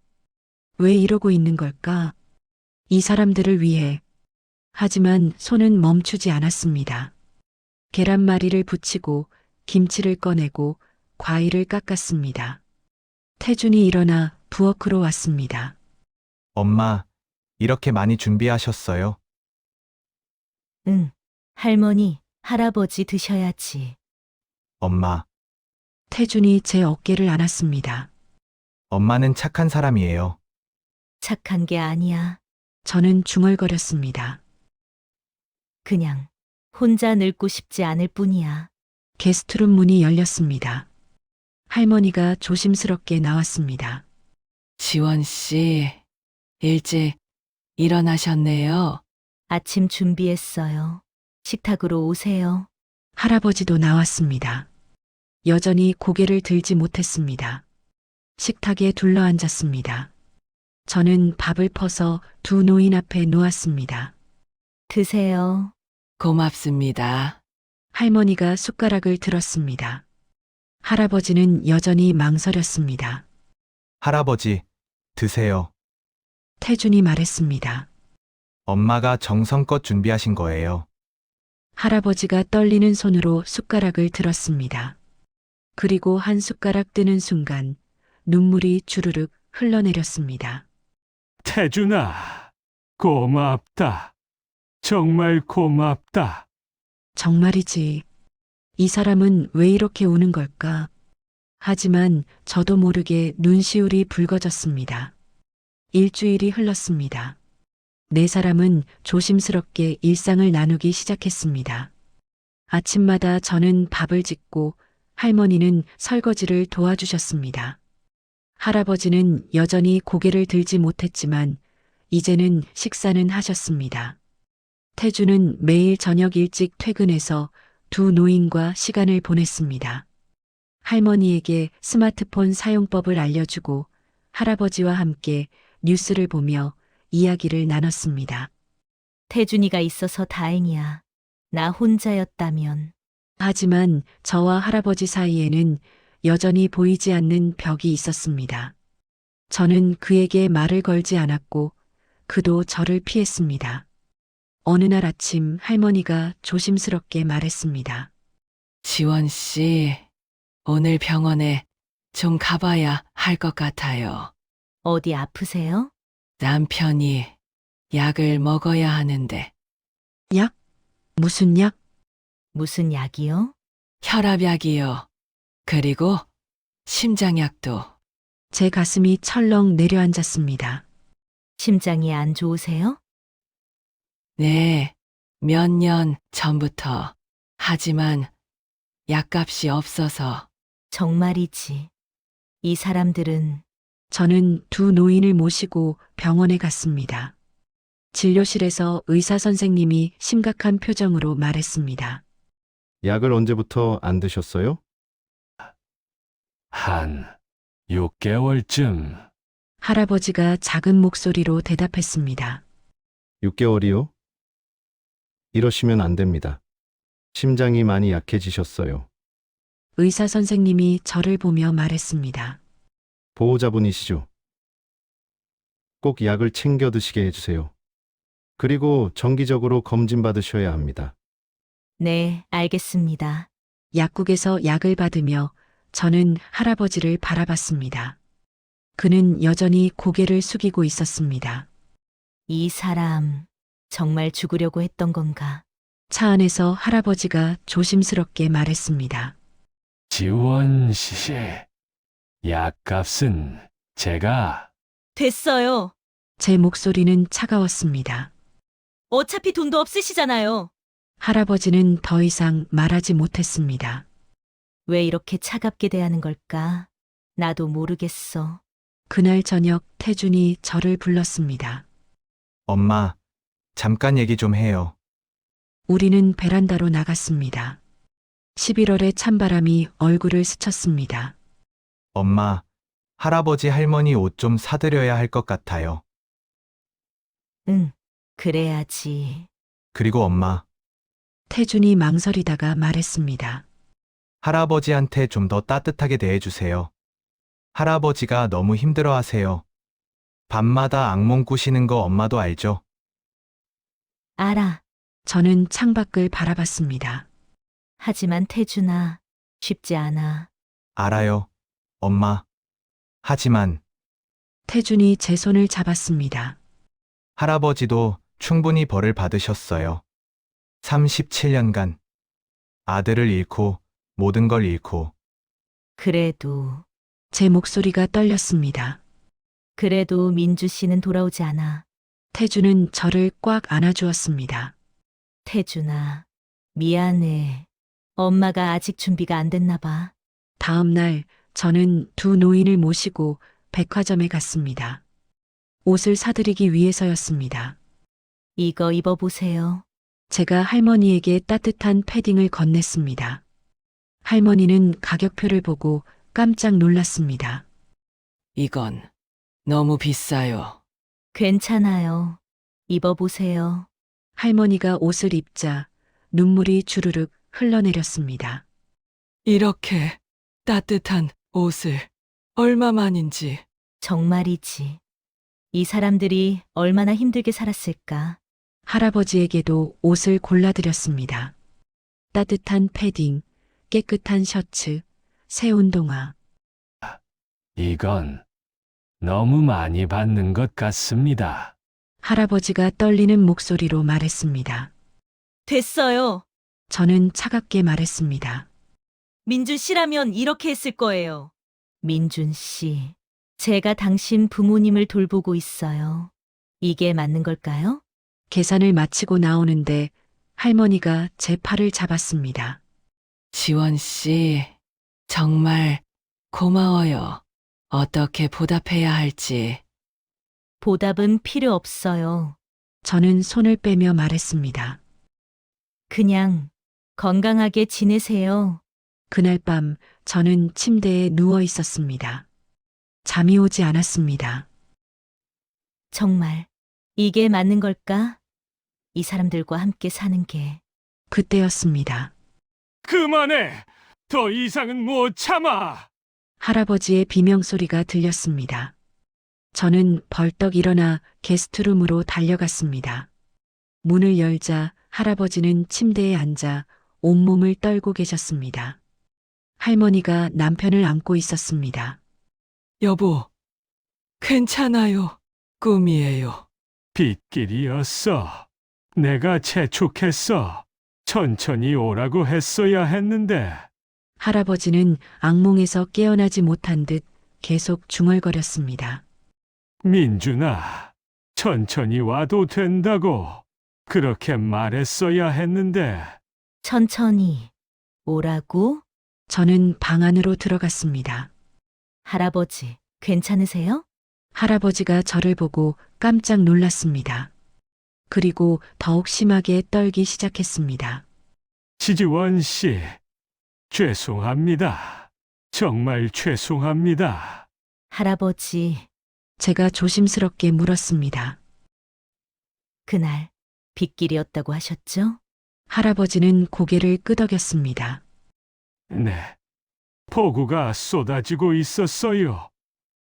왜 이러고 있는 걸까? 이 사람들을 위해. 하지만 손은 멈추지 않았습니다. 계란말이를 부치고 김치를 꺼내고 과일을 깎았습니다. 태준이 일어나 부엌으로 왔습니다. 엄마, 이렇게 많이 준비하셨어요? 응. 할머니, 할아버지 드셔야지. 엄마, 태준이 제 어깨를 안았습니다. 엄마는 착한 사람이에요. 착한 게 아니야. 저는 중얼거렸습니다. 그냥 혼자 늙고 싶지 않을 뿐이야. 게스트룸 문이 열렸습니다. 할머니가 조심스럽게 나왔습니다. 지원 씨, 일찍 일어나셨네요. 아침 준비했어요. 식탁으로 오세요. 할아버지도 나왔습니다. 여전히 고개를 들지 못했습니다. 식탁에 둘러앉았습니다. 저는 밥을 퍼서 두 노인 앞에 놓았습니다. 드세요. 고맙습니다. 할머니가 숟가락을 들었습니다. 할아버지는 여전히 망설였습니다. 할아버지, 드세요. 태준이 말했습니다. 엄마가 정성껏 준비하신 거예요. 할아버지가 떨리는 손으로 숟가락을 들었습니다. 그리고 한 숟가락 뜨는 순간 눈물이 주르륵 흘러내렸습니다. 태준아, 고맙다. 정말 고맙다. 정말이지. 이 사람은 왜 이렇게 우는 걸까? 하지만 저도 모르게 눈시울이 붉어졌습니다. 일주일이 흘렀습니다. 네 사람은 조심스럽게 일상을 나누기 시작했습니다. 아침마다 저는 밥을 짓고 할머니는 설거지를 도와주셨습니다. 할아버지는 여전히 고개를 들지 못했지만 이제는 식사는 하셨습니다. 태주는 매일 저녁 일찍 퇴근해서 두 노인과 시간을 보냈습니다. 할머니에게 스마트폰 사용법을 알려주고 할아버지와 함께 뉴스를 보며 이야기를 나눴습니다. 태준이가 있어서 다행이야. 나 혼자였다면. 하지만 저와 할아버지 사이에는 여전히 보이지 않는 벽이 있었습니다. 저는 그에게 말을 걸지 않았고 그도 저를 피했습니다. 어느 날 아침 할머니가 조심스럽게 말했습니다. 지원 씨, 오늘 병원에 좀 가봐야 할 것 같아요. 어디 아프세요? 남편이 약을 먹어야 하는데 약? 무슨 약? 무슨 약이요? 혈압약이요. 그리고 심장약도. 제 가슴이 철렁 내려앉았습니다. 심장이 안 좋으세요? 네, 몇 년 전부터. 하지만 약값이 없어서. 정말이지. 이 사람들은 저는 두 노인을 모시고 병원에 갔습니다. 진료실에서 의사 선생님이 심각한 표정으로 말했습니다. 약을 언제부터 안 드셨어요? 한 6개월쯤. 할아버지가 작은 목소리로 대답했습니다. 6개월이요? 이러시면 안 됩니다. 심장이 많이 약해지셨어요. 의사 선생님이 저를 보며 말했습니다. 보호자분이시죠? 꼭 약을 챙겨 드시게 해주세요. 그리고 정기적으로 검진 받으셔야 합니다. 네, 알겠습니다. 약국에서 약을 받으며 저는 할아버지를 바라봤습니다. 그는 여전히 고개를 숙이고 있었습니다. 이 사람 정말 죽으려고 했던 건가? 차 안에서 할아버지가 조심스럽게 말했습니다. 지원 씨, 약값은 제가. 됐어요. 제 목소리는 차가웠습니다. 어차피 돈도 없으시잖아요. 할아버지는 더 이상 말하지 못했습니다. 왜 이렇게 차갑게 대하는 걸까? 나도 모르겠어. 그날 저녁 태준이 저를 불렀습니다. 엄마, 잠깐 얘기 좀 해요. 우리는 베란다로 나갔습니다. 11월의 찬바람이 얼굴을 스쳤습니다. 엄마, 할아버지 할머니 옷 좀 사드려야 할 것 같아요. 응, 그래야지. 그리고 엄마, 태준이 망설이다가 말했습니다. 할아버지한테 좀 더 따뜻하게 대해주세요. 할아버지가 너무 힘들어 하세요. 밤마다 악몽 꾸시는 거 엄마도 알죠? 알아. 저는 창밖을 바라봤습니다. 하지만 태준아, 쉽지 않아. 알아요, 엄마. 하지만 태준이 제 손을 잡았습니다. 할아버지도 충분히 벌을 받으셨어요. 37년간 아들을 잃고 모든 걸 잃고 그래도 제 목소리가 떨렸습니다. 민주 씨는 돌아오지 않아. 태준은 저를 꽉 안아주었습니다. 태준아, 미안해. 엄마가 아직 준비가 안 됐나 봐. 다음 날 저는 두 노인을 모시고 백화점에 갔습니다. 옷을 사드리기 위해서였습니다. 이거 입어보세요. 제가 할머니에게 따뜻한 패딩을 건넸습니다. 할머니는 가격표를 보고 깜짝 놀랐습니다. 이건 너무 비싸요. 괜찮아요. 입어보세요. 할머니가 옷을 입자 눈물이 주르륵 흘러내렸습니다. 이렇게 따뜻한 옷을 얼마만인지. 정말이지. 이 사람들이 얼마나 힘들게 살았을까. 할아버지에게도 옷을 골라드렸습니다. 따뜻한 패딩, 깨끗한 셔츠, 새 운동화. 이건 너무 많이 받는 것 같습니다. 할아버지가 떨리는 목소리로 말했습니다. 됐어요. 저는 차갑게 말했습니다. 민준 씨라면 이렇게 했을 거예요. 민준 씨, 제가 당신 부모님을 돌보고 있어요. 이게 맞는 걸까요? 계산을 마치고 나오는데 할머니가 제 팔을 잡았습니다. 지원 씨, 정말 고마워요. 어떻게 보답해야 할지. 보답은 필요 없어요. 저는 손을 빼며 말했습니다. 그냥 건강하게 지내세요. 그날 밤 저는 침대에 누워 있었습니다. 잠이 오지 않았습니다. 정말 이게 맞는 걸까? 이 사람들과 함께 사는 게. 그때였습니다. 그만해! 더 이상은 못 참아! 할아버지의 비명소리가 들렸습니다. 저는 벌떡 일어나 게스트룸으로 달려갔습니다. 문을 열자 할아버지는 침대에 앉아 온몸을 떨고 계셨습니다. 할머니가 남편을 안고 있었습니다. 여보, 괜찮아요. 꿈이에요. 빗길이었어. 내가 재촉했어. 천천히 오라고 했어야 했는데. 할아버지는 악몽에서 깨어나지 못한 듯 계속 중얼거렸습니다. 민준아, 천천히 와도 된다고. 그렇게 말했어야 했는데. 천천히 오라고? 저는 방 안으로 들어갔습니다. 할아버지, 괜찮으세요? 할아버지가 저를 보고 깜짝 놀랐습니다. 그리고 더욱 심하게 떨기 시작했습니다. 지지원 씨, 죄송합니다. 정말 죄송합니다. 할아버지, 제가 조심스럽게 물었습니다. 그날 빗길이었다고 하셨죠? 할아버지는 고개를 끄덕였습니다. 네, 폭우가 쏟아지고 있었어요.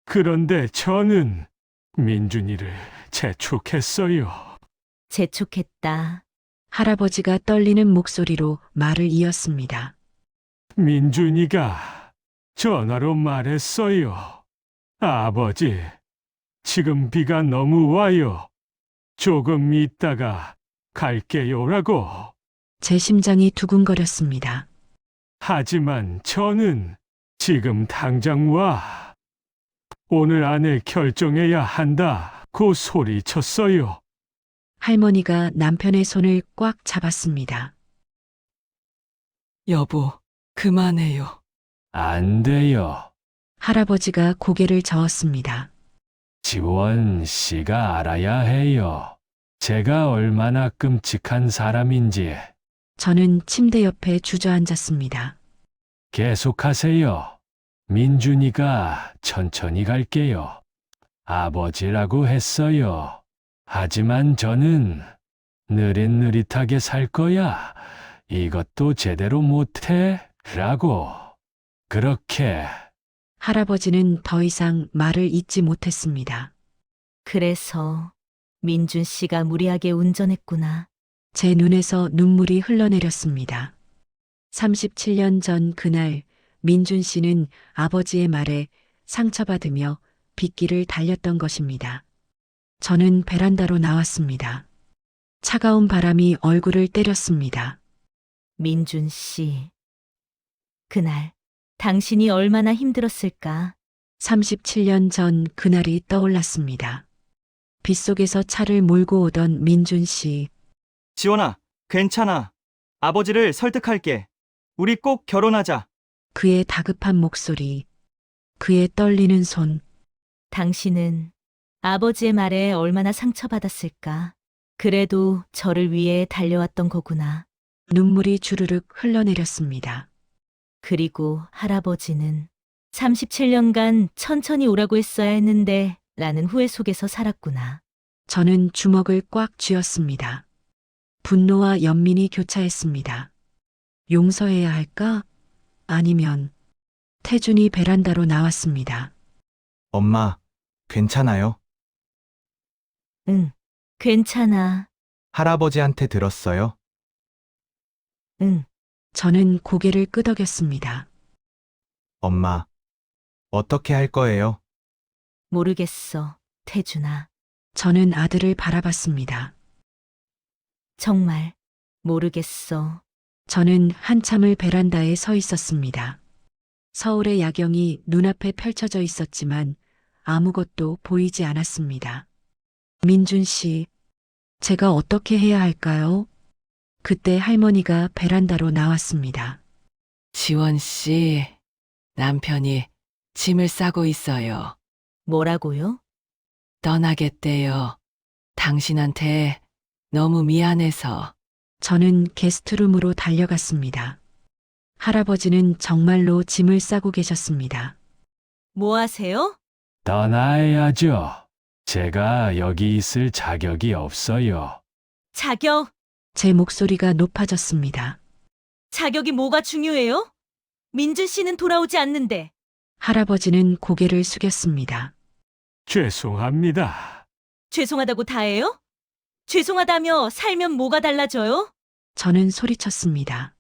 그런데 저는 민준이를 재촉했어요. 재촉했다. 할아버지가 떨리는 목소리로 말을 이었습니다. 민준이가 전화로 말했어요. 아버지, 지금 비가 너무 와요. 조금 있다가 갈게요라고. 제 심장이 두근거렸습니다. 하지만 저는 지금 당장 와. 오늘 안에 결정해야 한다고 소리쳤어요. 할머니가 남편의 손을 꽉 잡았습니다. 여보, 그만해요. 안 돼요. 할아버지가 고개를 저었습니다. 지원 씨가 알아야 해요. 제가 얼마나 끔찍한 사람인지. 저는 침대 옆에 주저앉았습니다. 계속하세요. 민준이가 천천히 갈게요. 아버지라고 했어요. 하지만 저는 느릿느릿하게 살 거야. 이것도 제대로 못해? 라고. 그렇게. 할아버지는 더 이상 말을 잇지 못했습니다. 그래서 민준 씨가 무리하게 운전했구나. 제 눈에서 눈물이 흘러내렸습니다. 37년 전 그날 민준 씨는 아버지의 말에 상처받으며 빗길을 달렸던 것입니다. 저는 베란다로 나왔습니다. 차가운 바람이 얼굴을 때렸습니다. 민준 씨. 그날 당신이 얼마나 힘들었을까? 37년 전 그날이 떠올랐습니다. 빗속에서 차를 몰고 오던 민준 씨. 지원아, 괜찮아. 아버지를 설득할게. 우리 꼭 결혼하자. 그의 다급한 목소리. 그의 떨리는 손. 당신은 아버지의 말에 얼마나 상처받았을까? 그래도 저를 위해 달려왔던 거구나. 눈물이 주르륵 흘러내렸습니다. 그리고 할아버지는 37년간 천천히 오라고 했어야 했는데 라는 후회 속에서 살았구나. 저는 주먹을 꽉 쥐었습니다. 분노와 연민이 교차했습니다. 용서해야 할까? 아니면 태준이 베란다로 나왔습니다. 엄마, 괜찮아요? 응, 괜찮아. 할아버지한테 들었어요? 응, 저는 고개를 끄덕였습니다. 엄마, 어떻게 할 거예요? 모르겠어, 태준아. 저는 아들을 바라봤습니다. 정말 모르겠어. 저는 한참을 베란다에 서 있었습니다. 서울의 야경이 눈앞에 펼쳐져 있었지만 아무것도 보이지 않았습니다. 민준 씨, 제가 어떻게 해야 할까요? 그때 할머니가 베란다로 나왔습니다. 지원 씨, 남편이 짐을 싸고 있어요. 뭐라고요? 떠나겠대요. 당신한테 너무 미안해서. 저는 게스트룸으로 달려갔습니다. 할아버지는 정말로 짐을 싸고 계셨습니다. 뭐 하세요? 떠나야죠. 제가 여기 있을 자격이 없어요. 자격? 제 목소리가 높아졌습니다. 자격이 뭐가 중요해요? 민준 씨는 돌아오지 않는데. 할아버지는 고개를 숙였습니다. 죄송합니다. 죄송하다고 다해요? 죄송하다며 살면 뭐가 달라져요? 저는 소리쳤습니다.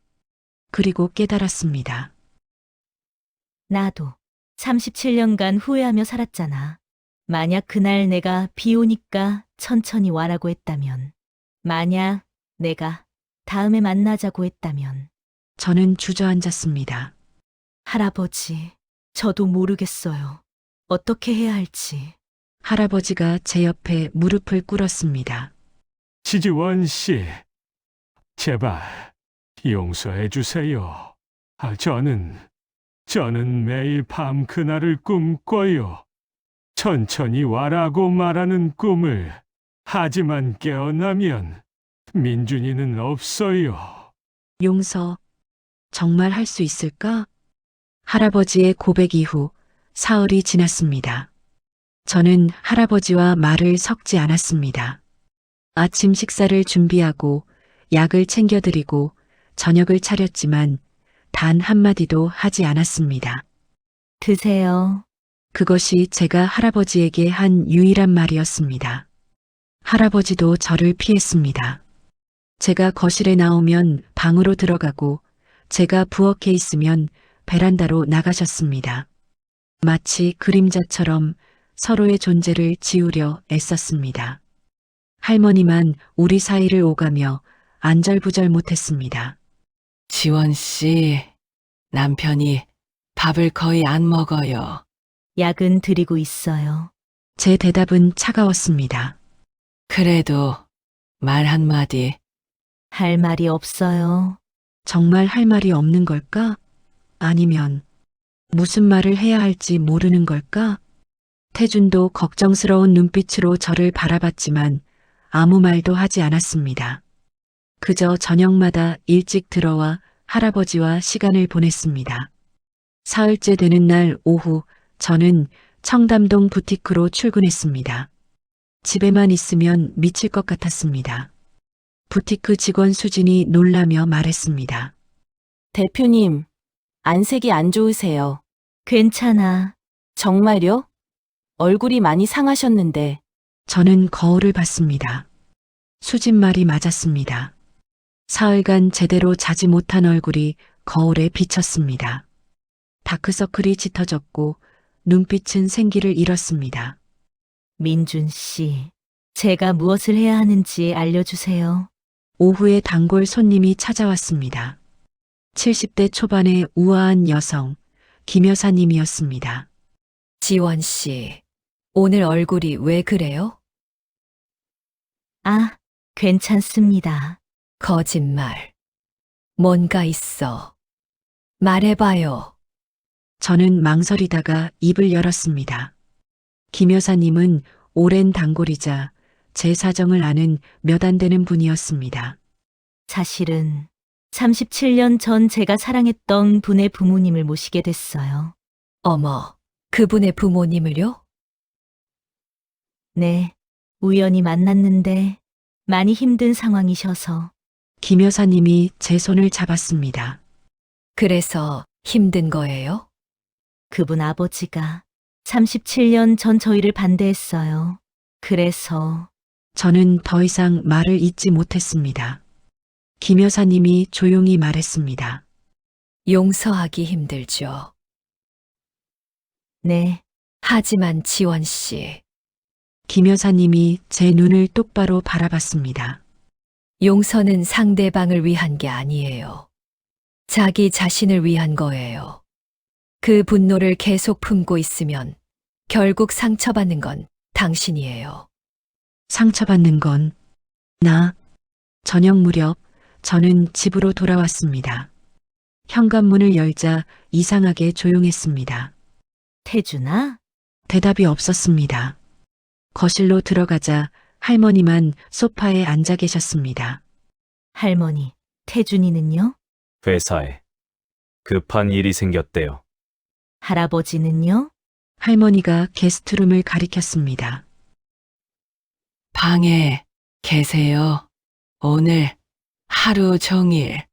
그리고 깨달았습니다. 나도 37년간 후회하며 살았잖아. 만약 그날 내가 비 오니까 천천히 와라고 했다면, 만약 내가 다음에 만나자고 했다면, 저는 주저앉았습니다. 할아버지, 저도 모르겠어요. 어떻게 해야 할지. 할아버지가 제 옆에 무릎을 꿇었습니다. 지지원 씨, 제발 용서해 주세요. 저는 저는 매일 밤 그날을 꿈꿔요. 천천히 와라고 말하는 꿈을. 하지만 깨어나면 민준이는 없어요. 용서, 정말 할 수 있을까? 할아버지의 고백 이후 사흘이 지났습니다. 저는 할아버지와 말을 섞지 않았습니다. 아침 식사를 준비하고 약을 챙겨드리고 저녁을 차렸지만 단 한마디도 하지 않았습니다. 드세요. 그것이 제가 할아버지에게 한 유일한 말이었습니다. 할아버지도 저를 피했습니다. 제가 거실에 나오면 방으로 들어가고 제가 부엌에 있으면 베란다로 나가셨습니다. 마치 그림자처럼 서로의 존재를 지우려 애썼습니다. 할머니만 우리 사이를 오가며 안절부절 못했습니다. 지원 씨, 남편이 밥을 거의 안 먹어요. 약은 드리고 있어요. 제 대답은 차가웠습니다. 그래도 말 한마디. 할 말이 없어요. 정말 할 말이 없는 걸까? 아니면 무슨 말을 해야 할지 모르는 걸까? 태준도 걱정스러운 눈빛으로 저를 바라봤지만 아무 말도 하지 않았습니다. 그저 저녁마다 일찍 들어와 할아버지와 시간을 보냈습니다. 사흘째 되는 날 오후 저는 청담동 부티크로 출근했습니다. 집에만 있으면 미칠 것 같았습니다. 부티크 직원 수진이 놀라며 말했습니다. 대표님, 안색이 안 좋으세요. 괜찮아. 정말요? 얼굴이 많이 상하셨는데. 저는 거울을 봤습니다. 수진 말이 맞았습니다. 사흘간 제대로 자지 못한 얼굴이 거울에 비쳤습니다. 다크서클이 짙어졌고 눈빛은 생기를 잃었습니다. 민준 씨, 제가 무엇을 해야 하는지 알려주세요. 오후에 단골 손님이 찾아왔습니다. 70대 초반의 우아한 여성, 김 여사님이었습니다. 지원 씨, 오늘 얼굴이 왜 그래요? 아, 괜찮습니다. 거짓말. 뭔가 있어. 말해봐요. 저는 망설이다가 입을 열었습니다. 김 여사님은 오랜 단골이자 제 사정을 아는 몇 안 되는 분이었습니다. 사실은 37년 전 제가 사랑했던 분의 부모님을 모시게 됐어요. 어머, 그분의 부모님을요? 네, 우연히 만났는데 많이 힘든 상황이셔서. 김 여사님이 제 손을 잡았습니다. 그래서 힘든 거예요? 그분 아버지가 37년 전 저희를 반대했어요. 그래서 저는 더 이상 말을 잇지 못했습니다. 김 여사님이 조용히 말했습니다. 용서하기 힘들죠. 네, 하지만 지원 씨, 김 여사님이 제 눈을 똑바로 바라봤습니다. 용서는 상대방을 위한 게 아니에요. 자기 자신을 위한 거예요. 그 분노를 계속 품고 있으면 결국 상처받는 건 당신이에요. 상처받는 건 나. 저녁 무렵 저는 집으로 돌아왔습니다. 현관문을 열자 이상하게 조용했습니다. 태준아? 대답이 없었습니다. 거실로 들어가자 할머니만 소파에 앉아 계셨습니다. 할머니, 태준이는요? 회사에 급한 일이 생겼대요. 할아버지는요? 할머니가 게스트룸을 가리켰습니다. 방에 계세요. 오늘 하루 종일.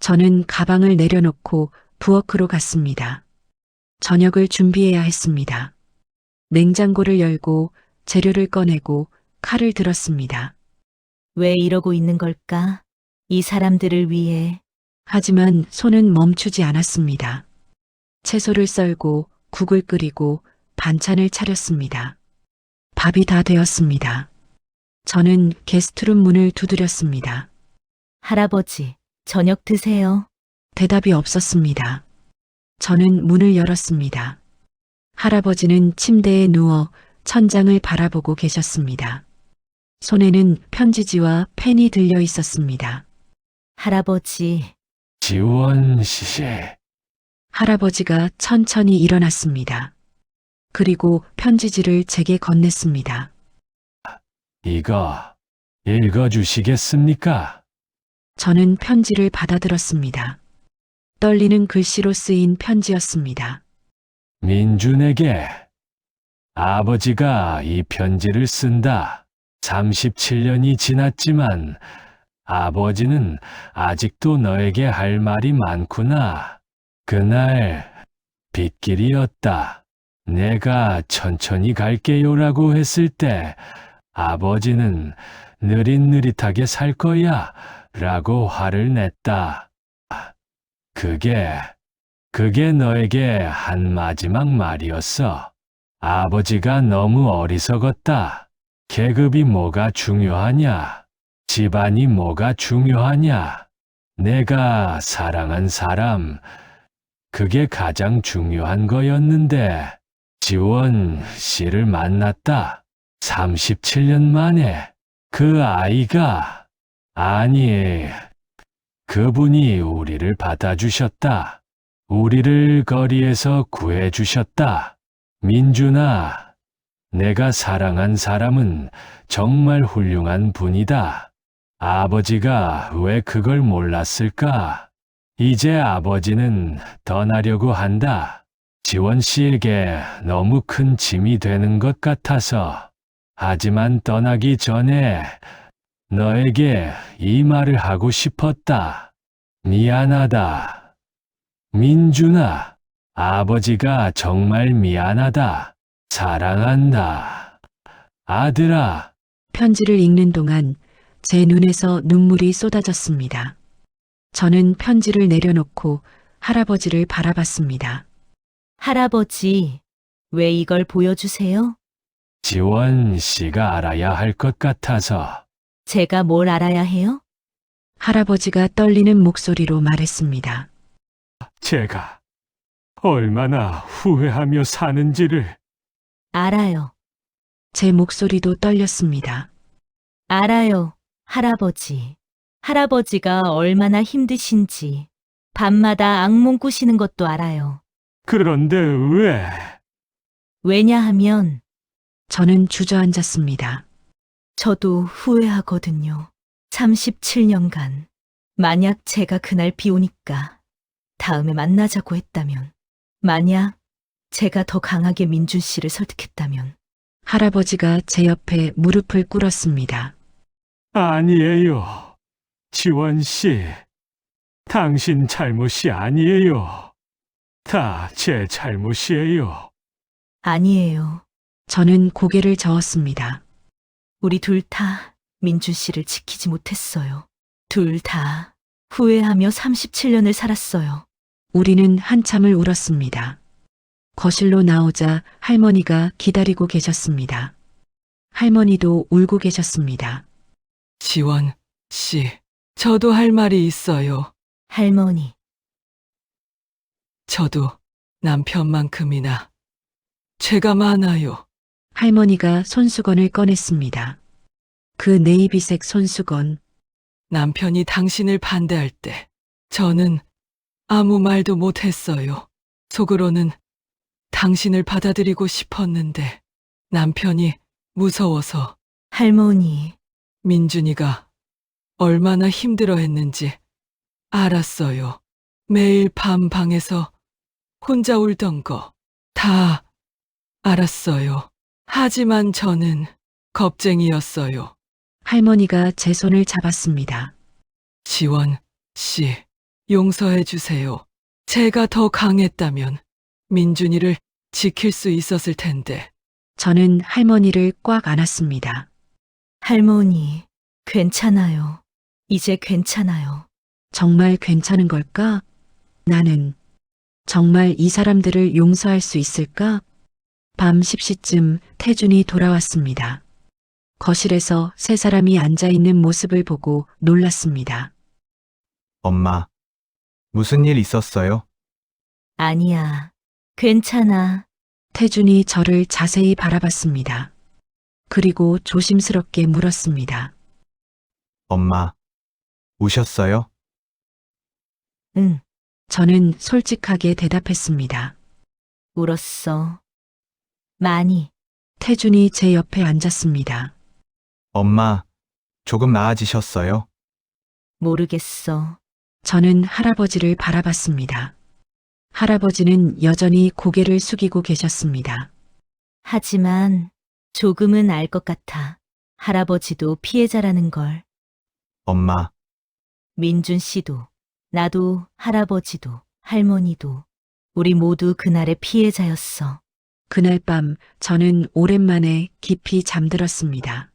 저는 가방을 내려놓고 부엌으로 갔습니다. 저녁을 준비해야 했습니다. 냉장고를 열고 재료를 꺼내고 칼을 들었습니다. 왜 이러고 있는 걸까? 이 사람들을 위해. 하지만 손은 멈추지 않았습니다. 채소를 썰고 국을 끓이고 반찬을 차렸습니다. 밥이 다 되었습니다. 저는 게스트룸 문을 두드렸습니다. 할아버지, 저녁 드세요. 대답이 없었습니다. 저는 문을 열었습니다. 할아버지는 침대에 누워 천장을 바라보고 계셨습니다. 손에는 편지지와 펜이 들려 있었습니다. 할아버지, 지원 씨, 할아버지가 천천히 일어났습니다. 그리고 편지지를 제게 건넸습니다. 이거 읽어주시겠습니까? 저는 편지를 받아들었습니다. 떨리는 글씨로 쓰인 편지였습니다. 민준에게 아버지가 이 편지를 쓴다. 37년이 지났지만 아버지는 아직도 너에게 할 말이 많구나. 그날 빗길이었다. 내가 천천히 갈게요라고 했을 때 아버지는 느릿느릿하게 살 거야 라고 화를 냈다. 그게 너에게 한 마지막 말이었어. 아버지가 너무 어리석었다. 계급이 뭐가 중요하냐? 집안이 뭐가 중요하냐? 내가 사랑한 사람, 그게 가장 중요한 거였는데, 지원 씨를 만났다. 37년 만에 그 아이가, 아니, 그분이 우리를 받아주셨다. 우리를 거리에서 구해주셨다. 민준아, 내가 사랑한 사람은 정말 훌륭한 분이다. 아버지가 왜 그걸 몰랐을까? 이제 아버지는 떠나려고 한다. 지원 씨에게 너무 큰 짐이 되는 것 같아서. 하지만 떠나기 전에 너에게 이 말을 하고 싶었다. 미안하다. 민준아, 아버지가 정말 미안하다. 사랑한다. 아들아. 편지를 읽는 동안 제 눈에서 눈물이 쏟아졌습니다. 저는 편지를 내려놓고 할아버지를 바라봤습니다. 할아버지, 왜 이걸 보여주세요? 지원 씨가 알아야 할 것 같아서. 제가 뭘 알아야 해요? 할아버지가 떨리는 목소리로 말했습니다. 제가 얼마나 후회하며 사는지를. 알아요. 제 목소리도 떨렸습니다. 알아요, 할아버지. 할아버지가 얼마나 힘드신지, 밤마다 악몽 꾸시는 것도 알아요. 그런데 왜? 왜냐하면 저는 주저앉았습니다. 저도 후회하거든요. 37년간. 만약 제가 그날 비 오니까 다음에 만나자고 했다면, 만약 제가 더 강하게 민준 씨를 설득했다면. 할아버지가 제 옆에 무릎을 꿇었습니다. 아니에요. 지원 씨. 당신 잘못이 아니에요. 다 제 잘못이에요. 아니에요. 저는 고개를 저었습니다. 우리 둘 다 민준 씨를 지키지 못했어요. 둘 다 후회하며 37년을 살았어요. 우리는 한참을 울었습니다. 거실로 나오자 할머니가 기다리고 계셨습니다. 할머니도 울고 계셨습니다. 지원 씨, 저도 할 말이 있어요. 할머니, 저도 남편만큼이나 죄가 많아요. 할머니가 손수건을 꺼냈습니다. 그 네이비색 손수건. 남편이 당신을 반대할 때 저는 아무 말도 못했어요. 속으로는 당신을 받아들이고 싶었는데 남편이 무서워서. 할머니, 민준이가 얼마나 힘들어했는지 알았어요. 매일 밤 방에서 혼자 울던 거 다 알았어요. 하지만 저는 겁쟁이였어요. 할머니가 제 손을 잡았습니다. 지원 씨, 용서해 주세요. 제가 더 강했다면 민준이를 지킬 수 있었을 텐데. 저는 할머니를 꽉 안았습니다. 할머니, 괜찮아요. 이제 괜찮아요. 정말 괜찮은 걸까? 나는 정말 이 사람들을 용서할 수 있을까? 밤 10시쯤 태준이 돌아왔습니다. 거실에서 세 사람이 앉아 있는 모습을 보고 놀랐습니다. 엄마, 무슨 일 있었어요? 아니야. 괜찮아. 태준이 저를 자세히 바라봤습니다. 그리고 조심스럽게 물었습니다. 엄마, 우셨어요? 응. 저는 솔직하게 대답했습니다. 울었어. 많이. 태준이 제 옆에 앉았습니다. 엄마, 조금 나아지셨어요? 모르겠어. 저는 할아버지를 바라봤습니다. 할아버지는 여전히 고개를 숙이고 계셨습니다. 하지만 조금은 알 것 같아. 할아버지도 피해자라는 걸. 엄마, 민준 씨도, 나도, 할아버지도, 할머니도, 우리 모두 그날의 피해자였어. 그날 밤 저는 오랜만에 깊이 잠들었습니다.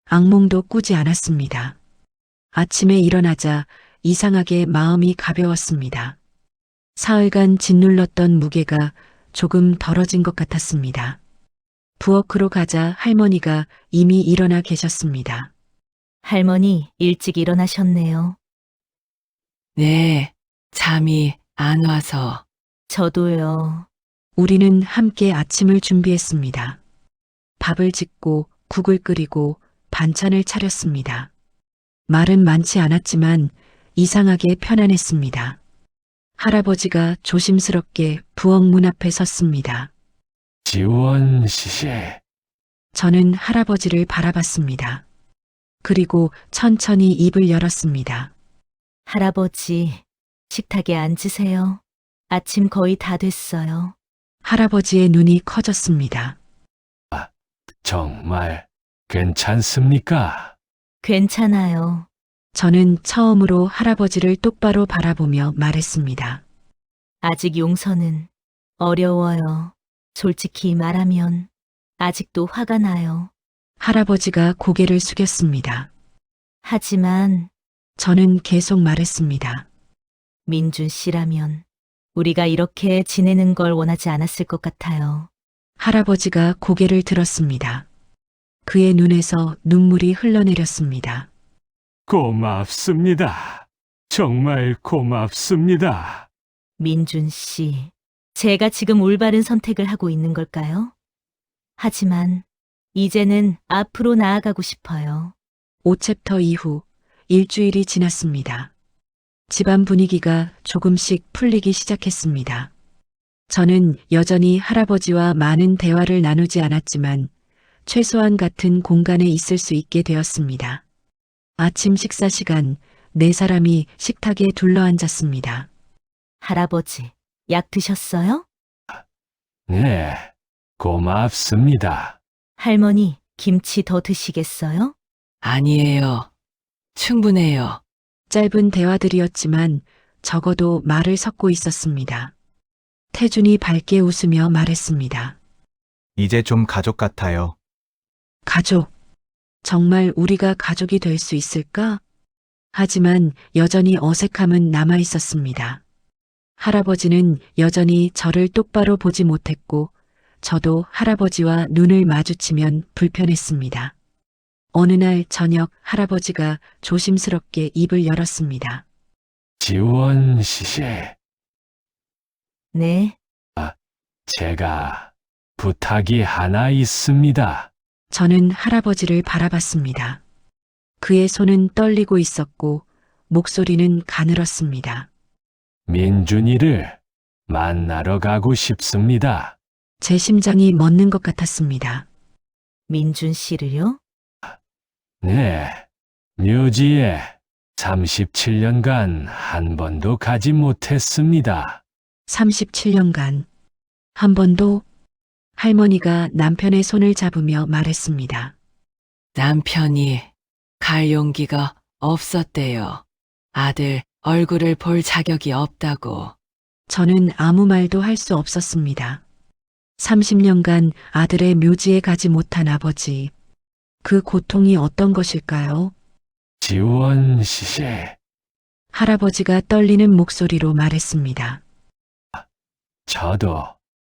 악몽도 꾸지 않았습니다. 아침에 일어나자 이상하게 마음이 가벼웠습니다. 사흘간 짓눌렀던 무게가 조금 덜어진 것 같았습니다. 부엌으로 가자 할머니가 이미 일어나 계셨습니다. 할머니, 일찍 일어나셨네요. 네, 잠이 안 와서. 저도요. 우리는 함께 아침을 준비했습니다. 밥을 짓고 국을 끓이고 반찬을 차렸습니다. 말은 많지 않았지만 이상하게 편안했습니다. 할아버지가 조심스럽게 부엌 문 앞에 섰습니다. 지원 씨, 저는 할아버지를 바라봤습니다. 그리고 천천히 입을 열었습니다. 할아버지, 식탁에 앉으세요. 아침 거의 다 됐어요. 할아버지의 눈이 커졌습니다. 정말 괜찮습니까? 괜찮아요. 저는 처음으로 할아버지를 똑바로 바라보며 말했습니다. 아직 용서는 어려워요. 솔직히 말하면 아직도 화가 나요. 할아버지가 고개를 숙였습니다. 하지만 저는 계속 말했습니다. 민준 씨라면 우리가 이렇게 지내는 걸 원하지 않았을 것 같아요. 할아버지가 고개를 들었습니다. 그의 눈에서 눈물이 흘러내렸습니다. 고맙습니다. 정말 고맙습니다. 민준 씨, 제가 지금 올바른 선택을 하고 있는 걸까요? 하지만 이제는 앞으로 나아가고 싶어요. 5챕터 이후 일주일이 지났습니다. 집안 분위기가 조금씩 풀리기 시작했습니다. 저는 여전히 할아버지와 많은 대화를 나누지 않았지만 최소한 같은 공간에 있을 수 있게 되었습니다. 아침 식사 시간, 네 사람이 식탁에 둘러앉았습니다. 할아버지, 약 드셨어요? 네, 고맙습니다. 할머니, 김치 더 드시겠어요? 아니에요. 충분해요. 짧은 대화들이었지만 적어도 말을 섞고 있었습니다. 태준이 밝게 웃으며 말했습니다. 이제 좀 가족 같아요. 가족. 정말 우리가 가족이 될 수 있을까? 하지만 여전히 어색함은 남아 있었습니다. 할아버지는 여전히 저를 똑바로 보지 못했고 저도 할아버지와 눈을 마주치면 불편했습니다. 어느 날 저녁 할아버지가 조심스럽게 입을 열었습니다. 지원 씨, 네, 제가 부탁이 하나 있습니다. 저는 할아버지를 바라봤습니다. 그의 손은 떨리고 있었고 목소리는 가늘었습니다. 민준이를 만나러 가고 싶습니다. 제 심장이 멎는 것 같았습니다. 민준 씨를요? 네, 묘지에 37년간 한 번도 가지 못했습니다. 37년간 한 번도 할머니가 남편의 손을 잡으며 말했습니다. 남편이 갈 용기가 없었대요. 아들 얼굴을 볼 자격이 없다고. 저는 아무 말도 할 수 없었습니다. 30년간 아들의 묘지에 가지 못한 아버지. 그 고통이 어떤 것일까요? 지원 씨, 할아버지가 떨리는 목소리로 말했습니다. 저도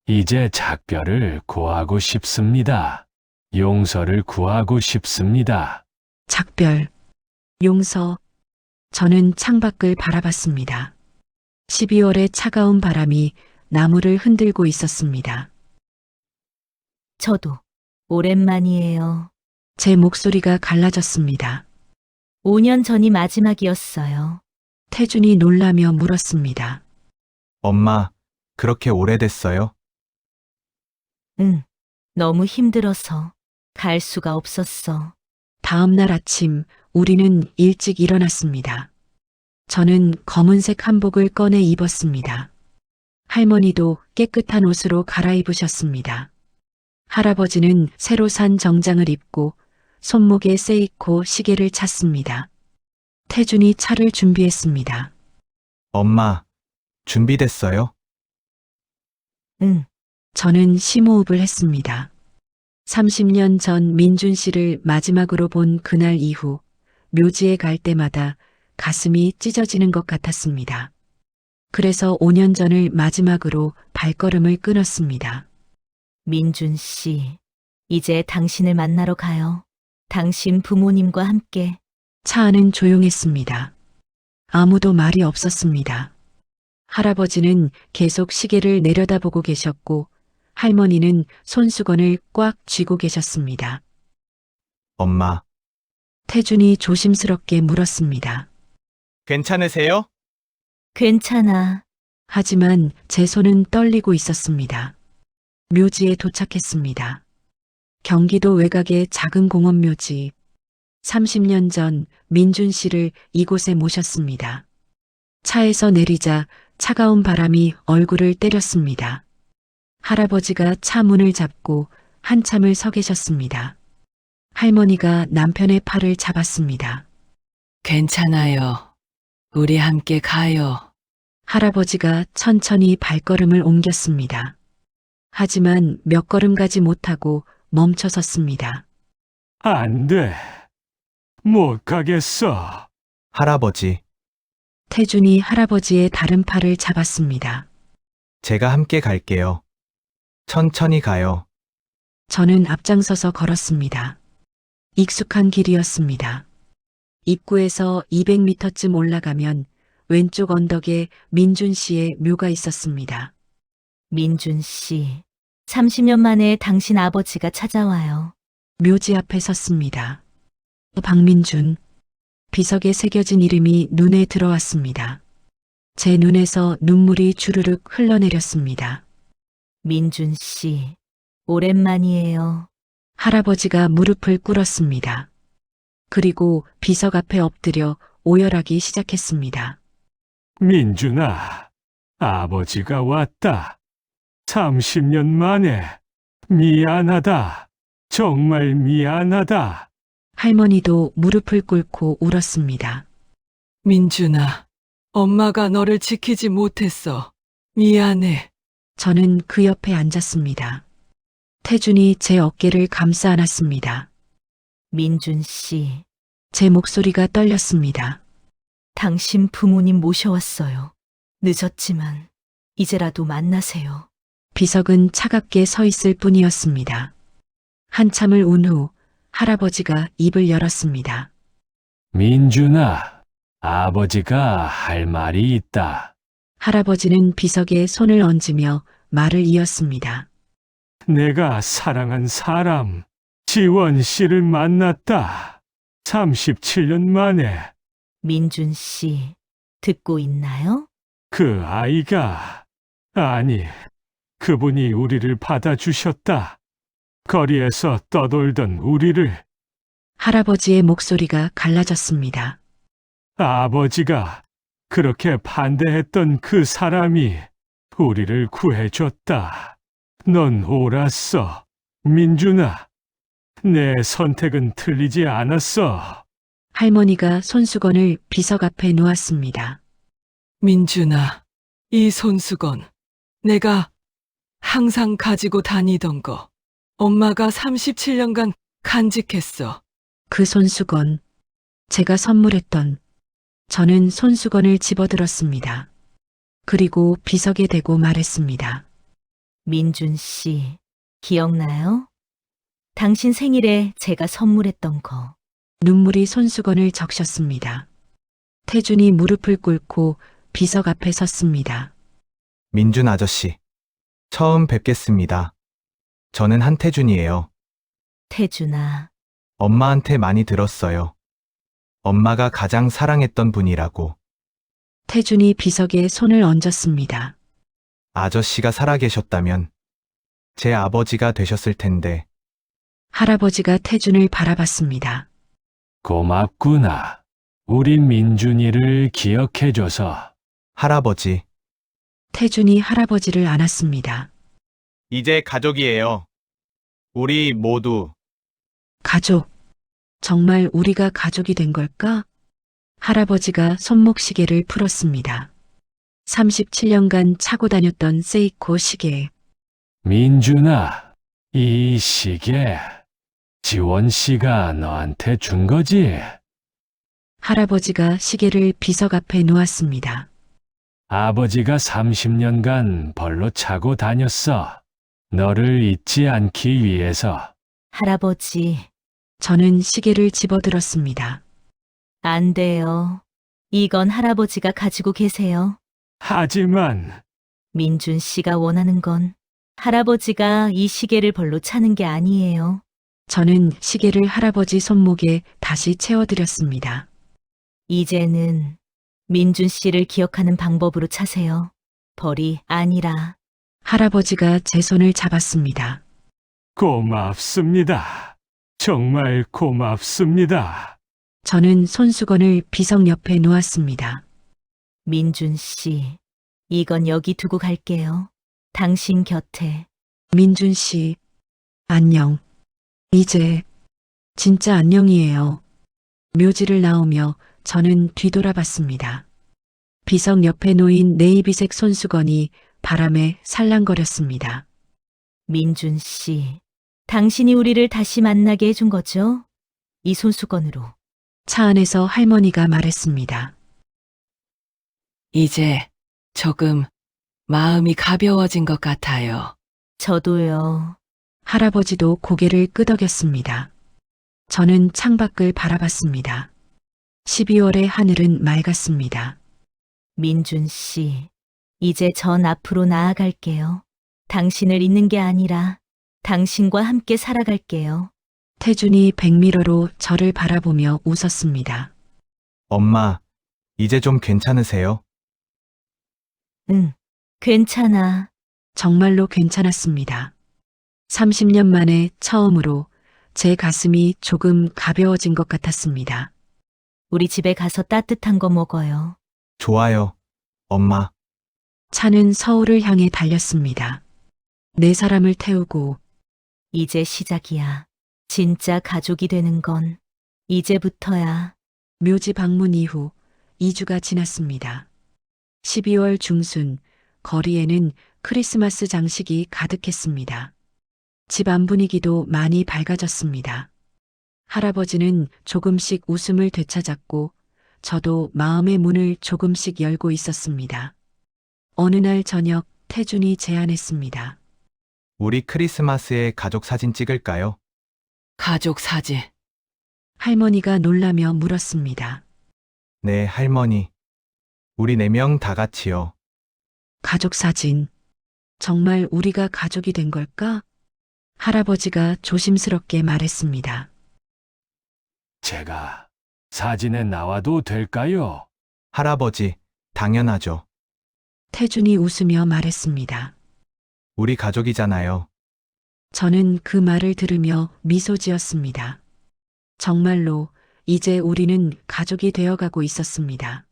이제 작별을 구하고 싶습니다. 용서를 구하고 싶습니다. 작별, 용서. 저는 창밖을 바라봤습니다. 12월의 차가운 바람이 나무를 흔들고 있었습니다. 저도 오랜만이에요. 제 목소리가 갈라졌습니다. 5년 전이 마지막이었어요. 태준이 놀라며 물었습니다. 엄마, 그렇게 오래됐어요? 응. 너무 힘들어서 갈 수가 없었어. 다음 날 아침 우리는 일찍 일어났습니다. 저는 검은색 한복을 꺼내 입었습니다. 할머니도 깨끗한 옷으로 갈아입으셨습니다. 할아버지는 새로 산 정장을 입고 손목에 세이코 시계를 찼습니다. 태준이 차를 준비했습니다. 엄마, 준비됐어요? 응. 저는 심호흡을 했습니다. 30년 전 민준 씨를 마지막으로 본 그날 이후 묘지에 갈 때마다 가슴이 찢어지는 것 같았습니다. 그래서 5년 전을 마지막으로 발걸음을 끊었습니다. 민준 씨, 이제 당신을 만나러 가요. 당신 부모님과 함께. 차 안은 조용했습니다. 아무도 말이 없었습니다. 할아버지는 계속 시계를 내려다보고 계셨고 할머니는 손수건을 꽉 쥐고 계셨습니다. 엄마, 태준이 조심스럽게 물었습니다. 괜찮으세요? 괜찮아. 하지만 제 손은 떨리고 있었습니다. 묘지에 도착했습니다. 경기도 외곽의 작은 공원 묘지. 30년 전 민준 씨를 이곳에 모셨습니다. 차에서 내리자 차가운 바람이 얼굴을 때렸습니다. 할아버지가 차 문을 잡고 한참을 서 계셨습니다. 할머니가 남편의 팔을 잡았습니다. 괜찮아요. 우리 함께 가요. 할아버지가 천천히 발걸음을 옮겼습니다. 하지만 몇 걸음 가지 못하고 멈춰 섰습니다. 안 돼. 못 가겠어. 할아버지, 태준이 할아버지의 다른 팔을 잡았습니다. 제가 함께 갈게요. 천천히 가요. 저는 앞장서서 걸었습니다. 익숙한 길이었습니다. 입구에서 200m쯤 올라가면 왼쪽 언덕에 민준 씨의 묘가 있었습니다. 민준 씨, 30년 만에 당신 아버지가 찾아와요. 묘지 앞에 섰습니다. 박민준. 비석에 새겨진 이름이 눈에 들어왔습니다. 제 눈에서 눈물이 주르륵 흘러내렸습니다. 민준 씨, 오랜만이에요. 할아버지가 무릎을 꿇었습니다. 그리고 비석 앞에 엎드려 오열하기 시작했습니다. 민준아, 아버지가 왔다. 30년 만에. 미안하다. 정말 미안하다. 할머니도 무릎을 꿇고 울었습니다. 민준아, 엄마가 너를 지키지 못했어. 미안해. 저는 그 옆에 앉았습니다. 태준이 제 어깨를 감싸 안았습니다. 민준 씨, 제 목소리가 떨렸습니다. 당신 부모님 모셔왔어요. 늦었지만 이제라도 만나세요. 비석은 차갑게 서 있을 뿐이었습니다. 한참을 운 후 할아버지가 입을 열었습니다. 민준아, 아버지가 할 말이 있다. 할아버지는 비석에 손을 얹으며 말을 이었습니다. 내가 사랑한 사람, 지원 씨를 만났다. 37년 만에. 민준 씨, 듣고 있나요? 그 아이가, 아니, 그분이 우리를 받아주셨다. 거리에서 떠돌던 우리를. 할아버지의 목소리가 갈라졌습니다. 아버지가 그렇게 반대했던 그 사람이 우리를 구해줬다. 넌 옳았어, 민준아. 내 선택은 틀리지 않았어. 할머니가 손수건을 비석 앞에 놓았습니다. 민준아, 이 손수건. 내가 항상 가지고 다니던 거. 엄마가 37년간 간직했어. 그 손수건, 제가 선물했던. 저는 손수건을 집어들었습니다. 그리고 비석에 대고 말했습니다. 민준 씨, 기억나요? 당신 생일에 제가 선물했던 거. 눈물이 손수건을 적셨습니다. 태준이 무릎을 꿇고 비석 앞에 섰습니다. 민준 아저씨, 처음 뵙겠습니다. 저는 한태준이에요. 태준아, 엄마한테 많이 들었어요. 엄마가 가장 사랑했던 분이라고. 태준이 비석에 손을 얹었습니다. 아저씨가 살아계셨다면 제 아버지가 되셨을 텐데. 할아버지가 태준을 바라봤습니다. 고맙구나. 우리 민준이를 기억해줘서. 할아버지, 태준이 할아버지를 안았습니다. 이제 가족이에요. 우리 모두. 가족. 정말 우리가 가족이 된 걸까? 할아버지가 손목시계를 풀었습니다. 37년간 차고 다녔던 세이코 시계. 민준아, 이 시계 지원 씨가 너한테 준 거지? 할아버지가 시계를 비석 앞에 놓았습니다. 아버지가 30년간 벌로 차고 다녔어. 너를 잊지 않기 위해서. 할아버지, 저는 시계를 집어들었습니다. 안 돼요. 이건 할아버지가 가지고 계세요. 하지만 민준 씨가 원하는 건 할아버지가 이 시계를 벌로 차는 게 아니에요. 저는 시계를 할아버지 손목에 다시 채워드렸습니다. 이제는 민준 씨를 기억하는 방법으로 차세요. 벌이 아니라. 할아버지가 제 손을 잡았습니다. 고맙습니다. 정말 고맙습니다. 저는 손수건을 비석 옆에 놓았습니다. 민준 씨, 이건 여기 두고 갈게요. 당신 곁에. 민준 씨, 안녕. 이제 진짜 안녕이에요. 묘지를 나오며 저는 뒤돌아봤습니다. 비석 옆에 놓인 네이비색 손수건이 바람에 살랑거렸습니다. 민준 씨, 당신이 우리를 다시 만나게 해준 거죠? 이 손수건으로. 차 안에서 할머니가 말했습니다. 이제 조금 마음이 가벼워진 것 같아요. 저도요. 할아버지도 고개를 끄덕였습니다. 저는 창밖을 바라봤습니다. 12월의 하늘은 맑았습니다. 민준 씨, 이제 전 앞으로 나아갈게요. 당신을 잊는 게 아니라 당신과 함께 살아갈게요. 태준이 백미러로 저를 바라보며 웃었습니다. 엄마, 이제 좀 괜찮으세요? 응, 괜찮아. 정말로 괜찮았습니다. 30년 만에 처음으로 제 가슴이 조금 가벼워진 것 같았습니다. 우리 집에 가서 따뜻한 거 먹어요. 좋아요, 엄마. 차는 서울을 향해 달렸습니다. 네 사람을 태우고 이제 시작이야. 진짜 가족이 되는 건 이제부터야. 묘지 방문 이후 2주가 지났습니다. 12월 중순 거리에는 크리스마스 장식이 가득했습니다. 집 안 분위기도 많이 밝아졌습니다. 할아버지는 조금씩 웃음을 되찾았고 저도 마음의 문을 조금씩 열고 있었습니다. 어느 날 저녁 태준이 제안했습니다. 우리 크리스마스에 가족 사진 찍을까요? 가족 사진. 할머니가 놀라며 물었습니다. 네, 할머니. 우리 4명 다 같이요. 가족 사진. 정말 우리가 가족이 된 걸까? 할아버지가 조심스럽게 말했습니다. 제가 사진에 나와도 될까요? 할아버지, 당연하죠. 태준이 웃으며 말했습니다. 우리 가족이잖아요. 저는 그 말을 들으며 미소 지었습니다. 정말로 이제 우리는 가족이 되어가고 있었습니다.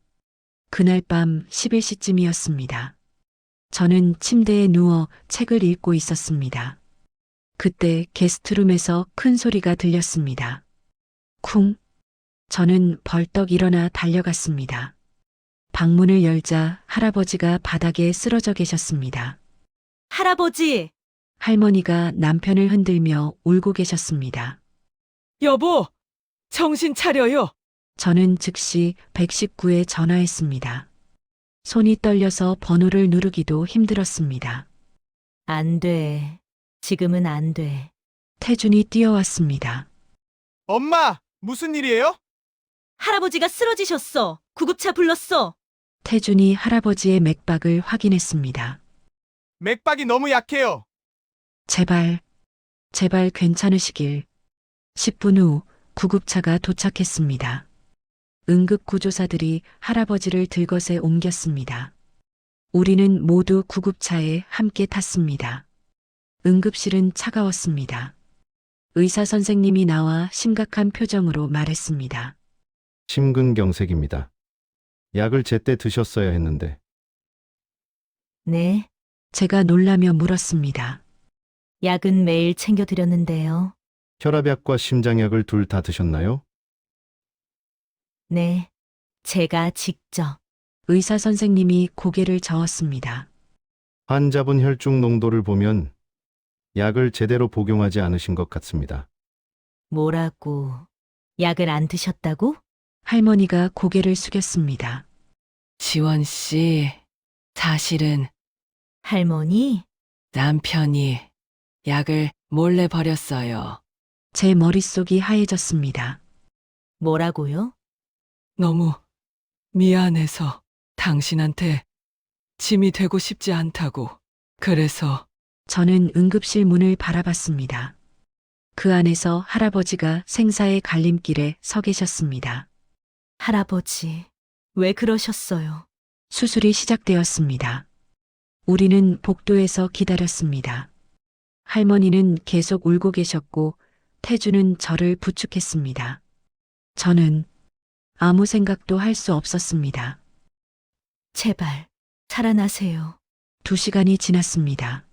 그날 밤 11시쯤이었습니다. 저는 침대에 누워 책을 읽고 있었습니다. 그때 게스트룸에서 큰 소리가 들렸습니다. 쿵. 저는 벌떡 일어나 달려갔습니다. 방문을 열자 할아버지가 바닥에 쓰러져 계셨습니다. 할아버지! 할머니가 남편을 흔들며 울고 계셨습니다. 여보, 정신 차려요. 저는 즉시 119에 전화했습니다. 손이 떨려서 번호를 누르기도 힘들었습니다. 안 돼. 지금은 안 돼. 태준이 뛰어왔습니다. 엄마, 무슨 일이에요? 할아버지가 쓰러지셨어. 구급차 불렀어. 태준이 할아버지의 맥박을 확인했습니다. 맥박이 너무 약해요. 제발 괜찮으시길. 10분 후 구급차가 도착했습니다. 응급구조사들이 할아버지를 들것에 옮겼습니다. 우리는 모두 구급차에 함께 탔습니다. 응급실은 차가웠습니다. 의사 선생님이 나와 심각한 표정으로 말했습니다. 심근경색입니다. 약을 제때 드셨어야 했는데. 네, 제가 놀라며 물었습니다. 약은 매일 챙겨드렸는데요. 혈압약과 심장약을 둘 다 드셨나요? 네, 제가 직접. 의사 선생님이 고개를 저었습니다. 환자분 혈중 농도를 보면 약을 제대로 복용하지 않으신 것 같습니다. 뭐라고? 약을 안 드셨다고? 할머니가 고개를 숙였습니다. 지원 씨, 사실은 할머니? 남편이 약을 몰래 버렸어요. 제 머릿속이 하얘졌습니다. 뭐라고요? 너무 미안해서 당신한테 짐이 되고 싶지 않다고. 그래서 저는 응급실 문을 바라봤습니다. 그 안에서 할아버지가 생사의 갈림길에 서 계셨습니다. 할아버지, 왜 그러셨어요? 수술이 시작되었습니다. 우리는 복도에서 기다렸습니다. 할머니는 계속 울고 계셨고 태주는 저를 부축했습니다. 저는 아무 생각도 할 수 없었습니다. 제발, 살아나세요. 2시간이 지났습니다.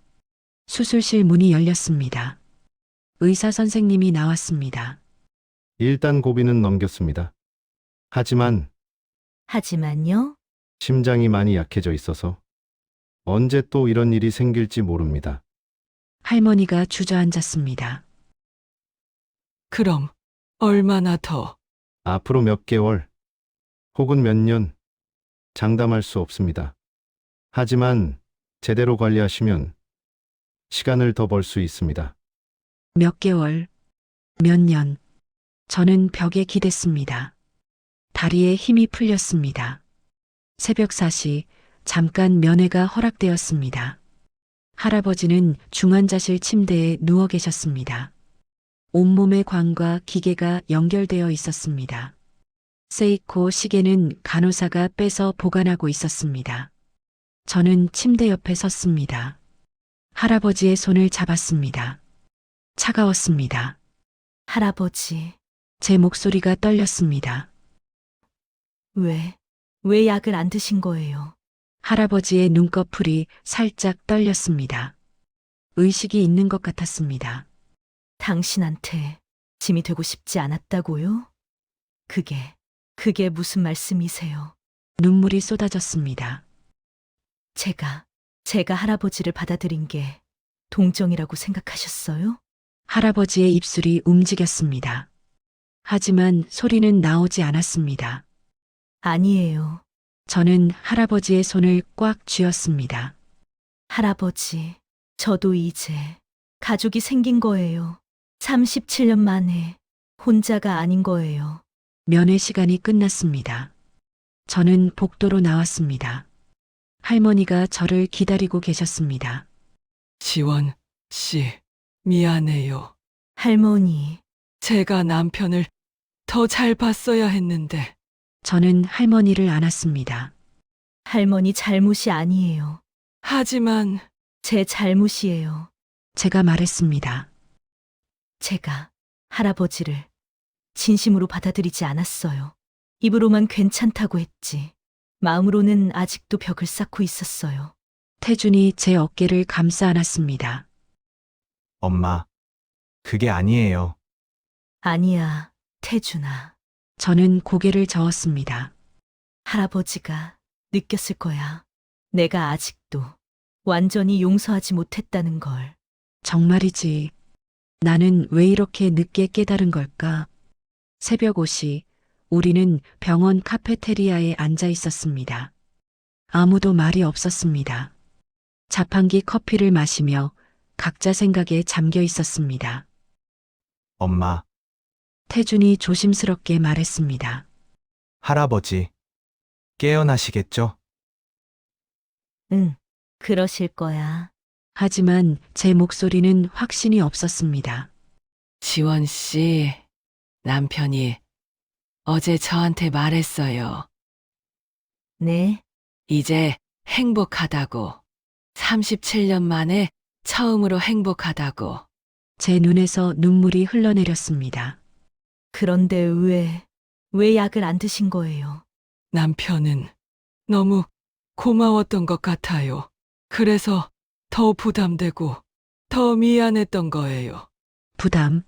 수술실 문이 열렸습니다. 의사 선생님이 나왔습니다. 일단 고비는 넘겼습니다. 하지만요? 심장이 많이 약해져 있어서 언제 또 이런 일이 생길지 모릅니다. 할머니가 주저앉았습니다. 그럼 얼마나 더? 앞으로 몇 개월 혹은 몇 년 장담할 수 없습니다. 하지만 제대로 관리하시면 시간을 더 벌 수 있습니다. 몇 개월, 몇 년. 저는 벽에 기댔습니다. 다리에 힘이 풀렸습니다. 새벽 4시 잠깐 면회가 허락되었습니다. 할아버지는 중환자실 침대에 누워 계셨습니다. 온몸에 관과 기계가 연결되어 있었습니다. 세이코 시계는 간호사가 빼서 보관하고 있었습니다. 저는 침대 옆에 섰습니다. 할아버지의 손을 잡았습니다. 차가웠습니다. 할아버지, 제 목소리가 떨렸습니다. 왜 약을 안 드신 거예요? 할아버지의 눈꺼풀이 살짝 떨렸습니다. 의식이 있는 것 같았습니다. 당신한테 짐이 되고 싶지 않았다고요? 그게 무슨 말씀이세요? 눈물이 쏟아졌습니다. 제가 할아버지를 받아들인 게 동정이라고 생각하셨어요? 할아버지의 입술이 움직였습니다. 하지만 소리는 나오지 않았습니다. 아니에요. 저는 할아버지의 손을 꽉 쥐었습니다. 할아버지, 저도 이제 가족이 생긴 거예요. 37년 만에 혼자가 아닌 거예요. 면회 시간이 끝났습니다. 저는 복도로 나왔습니다. 할머니가 저를 기다리고 계셨습니다. 지원 씨, 미안해요. 할머니, 제가 남편을 더 잘 봤어야 했는데. 저는 할머니를 안았습니다. 할머니 잘못이 아니에요. 하지만 제 잘못이에요. 제가 말했습니다. 제가 할아버지를 진심으로 받아들이지 않았어요. 입으로만 괜찮다고 했지. 마음으로는 아직도 벽을 쌓고 있었어요. 태준이 제 어깨를 감싸 안았습니다. 엄마, 그게 아니에요. 아니야, 태준아. 저는 고개를 저었습니다. 할아버지가 느꼈을 거야. 내가 아직도 완전히 용서하지 못했다는 걸. 정말이지. 나는 왜 이렇게 늦게 깨달은 걸까? 새벽 5시, 우리는 병원 카페테리아에 앉아 있었습니다. 아무도 말이 없었습니다. 자판기 커피를 마시며 각자 생각에 잠겨 있었습니다. 엄마, 태준이 조심스럽게 말했습니다. 할아버지, 깨어나시겠죠? 응, 그러실 거야. 하지만 제 목소리는 확신이 없었습니다. 지원 씨, 남편이 어제 저한테 말했어요. 네, 이제 행복하다고. 37년 만에 처음으로 행복하다고. 제 눈에서 눈물이 흘러내렸습니다. 그런데 왜 약을 안 드신 거예요? 남편은 너무 고마웠던 것 같아요. 그래서 더 부담되고 더 미안했던 거예요. 부담,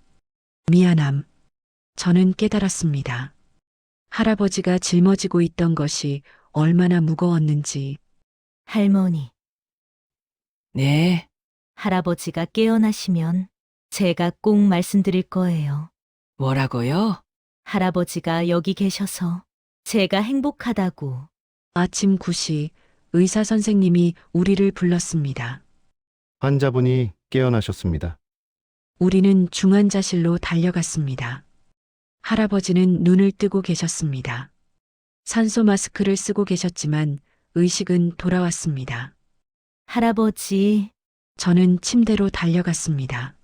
미안함. 저는 깨달았습니다. 할아버지가 짊어지고 있던 것이 얼마나 무거웠는지. 할머니, 네, 할아버지가 깨어나시면 제가 꼭 말씀드릴 거예요. 뭐라고요? 할아버지가 여기 계셔서 제가 행복하다고. 아침 9시 의사 선생님이 우리를 불렀습니다. 환자분이 깨어나셨습니다. 우리는 중환자실로 달려갔습니다. 할아버지는 눈을 뜨고 계셨습니다. 산소 마스크를 쓰고 계셨지만 의식은 돌아왔습니다. 할아버지, 저는 침대로 달려갔습니다.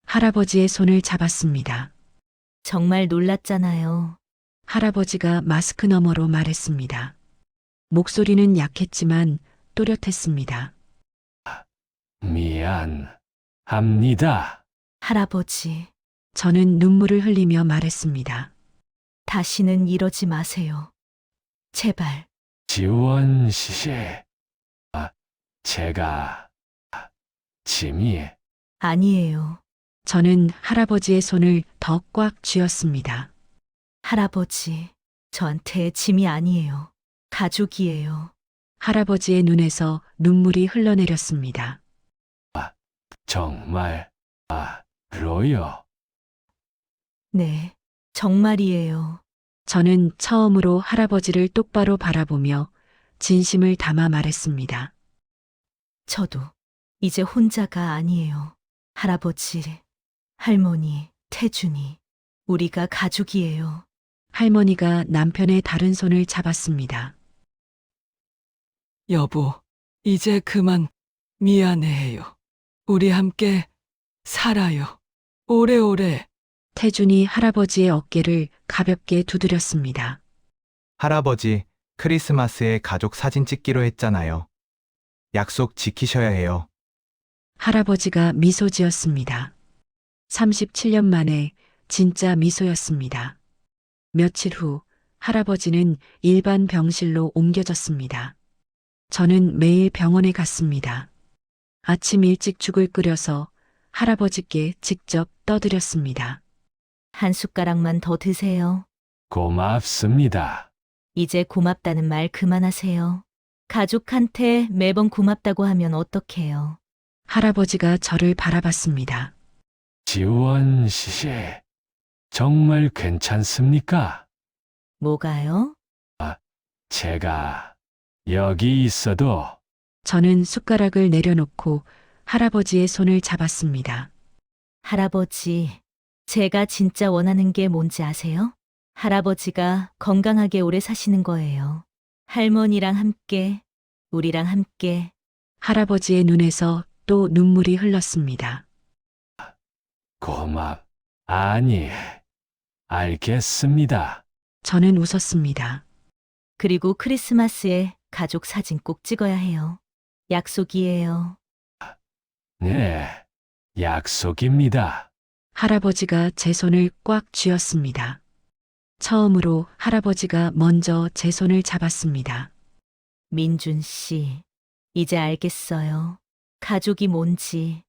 할아버지의 손을 잡았습니다. 정말 놀랐잖아요. 할아버지가 마스크 너머로 말했습니다. 목소리는 약했지만 또렷했습니다. 미안합니다. 할아버지, 저는 눈물을 흘리며 말했습니다. 다시는 이러지 마세요. 제발. 지원 씨. 제가 짐이 아니에요. 저는 할아버지의 손을 더 꽉 쥐었습니다. 할아버지, 저한테 짐이 아니에요. 가족이에요. 할아버지의 눈에서 눈물이 흘러내렸습니다. 정말로요. 네, 정말이에요. 저는 처음으로 할아버지를 똑바로 바라보며 진심을 담아 말했습니다. 저도 이제 혼자가 아니에요. 할아버지, 할머니, 태준이, 우리가 가족이에요. 할머니가 남편의 다른 손을 잡았습니다. 여보, 이제 그만 미안해해요. 우리 함께 살아요. 오래오래. 태준이 할아버지의 어깨를 가볍게 두드렸습니다. 할아버지, 크리스마스에 가족 사진 찍기로 했잖아요. 약속 지키셔야 해요. 할아버지가 미소 지었습니다. 37년 만에 진짜 미소였습니다. 며칠 후 할아버지는 일반 병실로 옮겨졌습니다. 저는 매일 병원에 갔습니다. 아침 일찍 죽을 끓여서 할아버지께 직접 떠드렸습니다. 한 숟가락만 더 드세요. 고맙습니다. 이제 고맙다는 말 그만하세요. 가족한테 매번 고맙다고 하면 어떡해요. 할아버지가 저를 바라봤습니다. 지원 씨. 정말 괜찮습니까? 뭐가요? 제가 여기 있어도 저는 숟가락을 내려놓고 할아버지의 손을 잡았습니다. 할아버지, 제가 진짜 원하는 게 뭔지 아세요? 할아버지가 건강하게 오래 사시는 거예요. 할머니랑 함께, 우리랑 함께. 할아버지의 눈에서 또 눈물이 흘렀습니다. 알겠습니다. 저는 웃었습니다. 그리고 크리스마스에 가족 사진 꼭 찍어야 해요. 약속이에요. 네, 약속입니다. 할아버지가 제 손을 꽉 쥐었습니다. 처음으로 할아버지가 먼저 제 손을 잡았습니다. 민준 씨, 이제 알겠어요. 가족이 뭔지,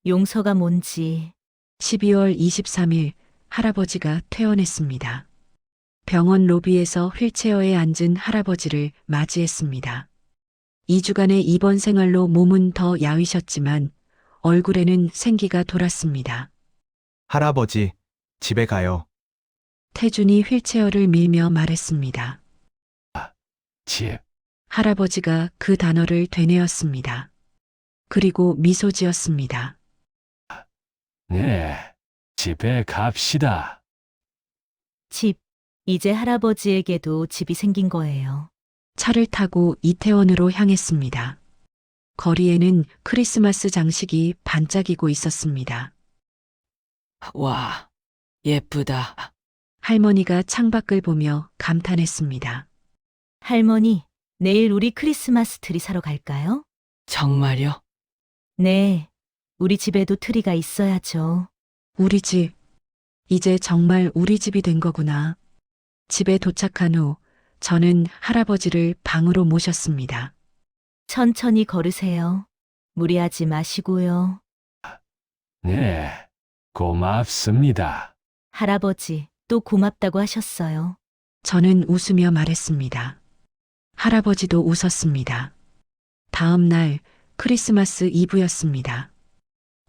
용서가 뭔지. 12월 23일 할아버지가 퇴원했습니다. 병원 로비에서 휠체어에 앉은 할아버지를 맞이했습니다. 2주간의 입원 생활로 몸은 더 야위셨지만 얼굴에는 생기가 돌았습니다. 할아버지, 집에 가요. 태준이 휠체어를 밀며 말했습니다. 집, 할아버지가 그 단어를 되뇌었습니다. 그리고 미소 지었습니다. 네, 집에 갑시다. 집, 이제 할아버지에게도 집이 생긴 거예요. 차를 타고 이태원으로 향했습니다. 거리에는 크리스마스 장식이 반짝이고 있었습니다. 와, 예쁘다. 할머니가 창밖을 보며 감탄했습니다. 할머니, 내일 우리 크리스마스 트리 사러 갈까요? 정말요? 네. 우리 집에도 트리가 있어야죠. 우리 집. 이제 정말 우리 집이 된 거구나. 집에 도착한 후 저는 할아버지를 방으로 모셨습니다. 천천히 걸으세요. 무리하지 마시고요. 네, 고맙습니다. 할아버지, 또 고맙다고 하셨어요. 저는 웃으며 말했습니다. 할아버지도 웃었습니다. 다음 날 크리스마스 이브였습니다.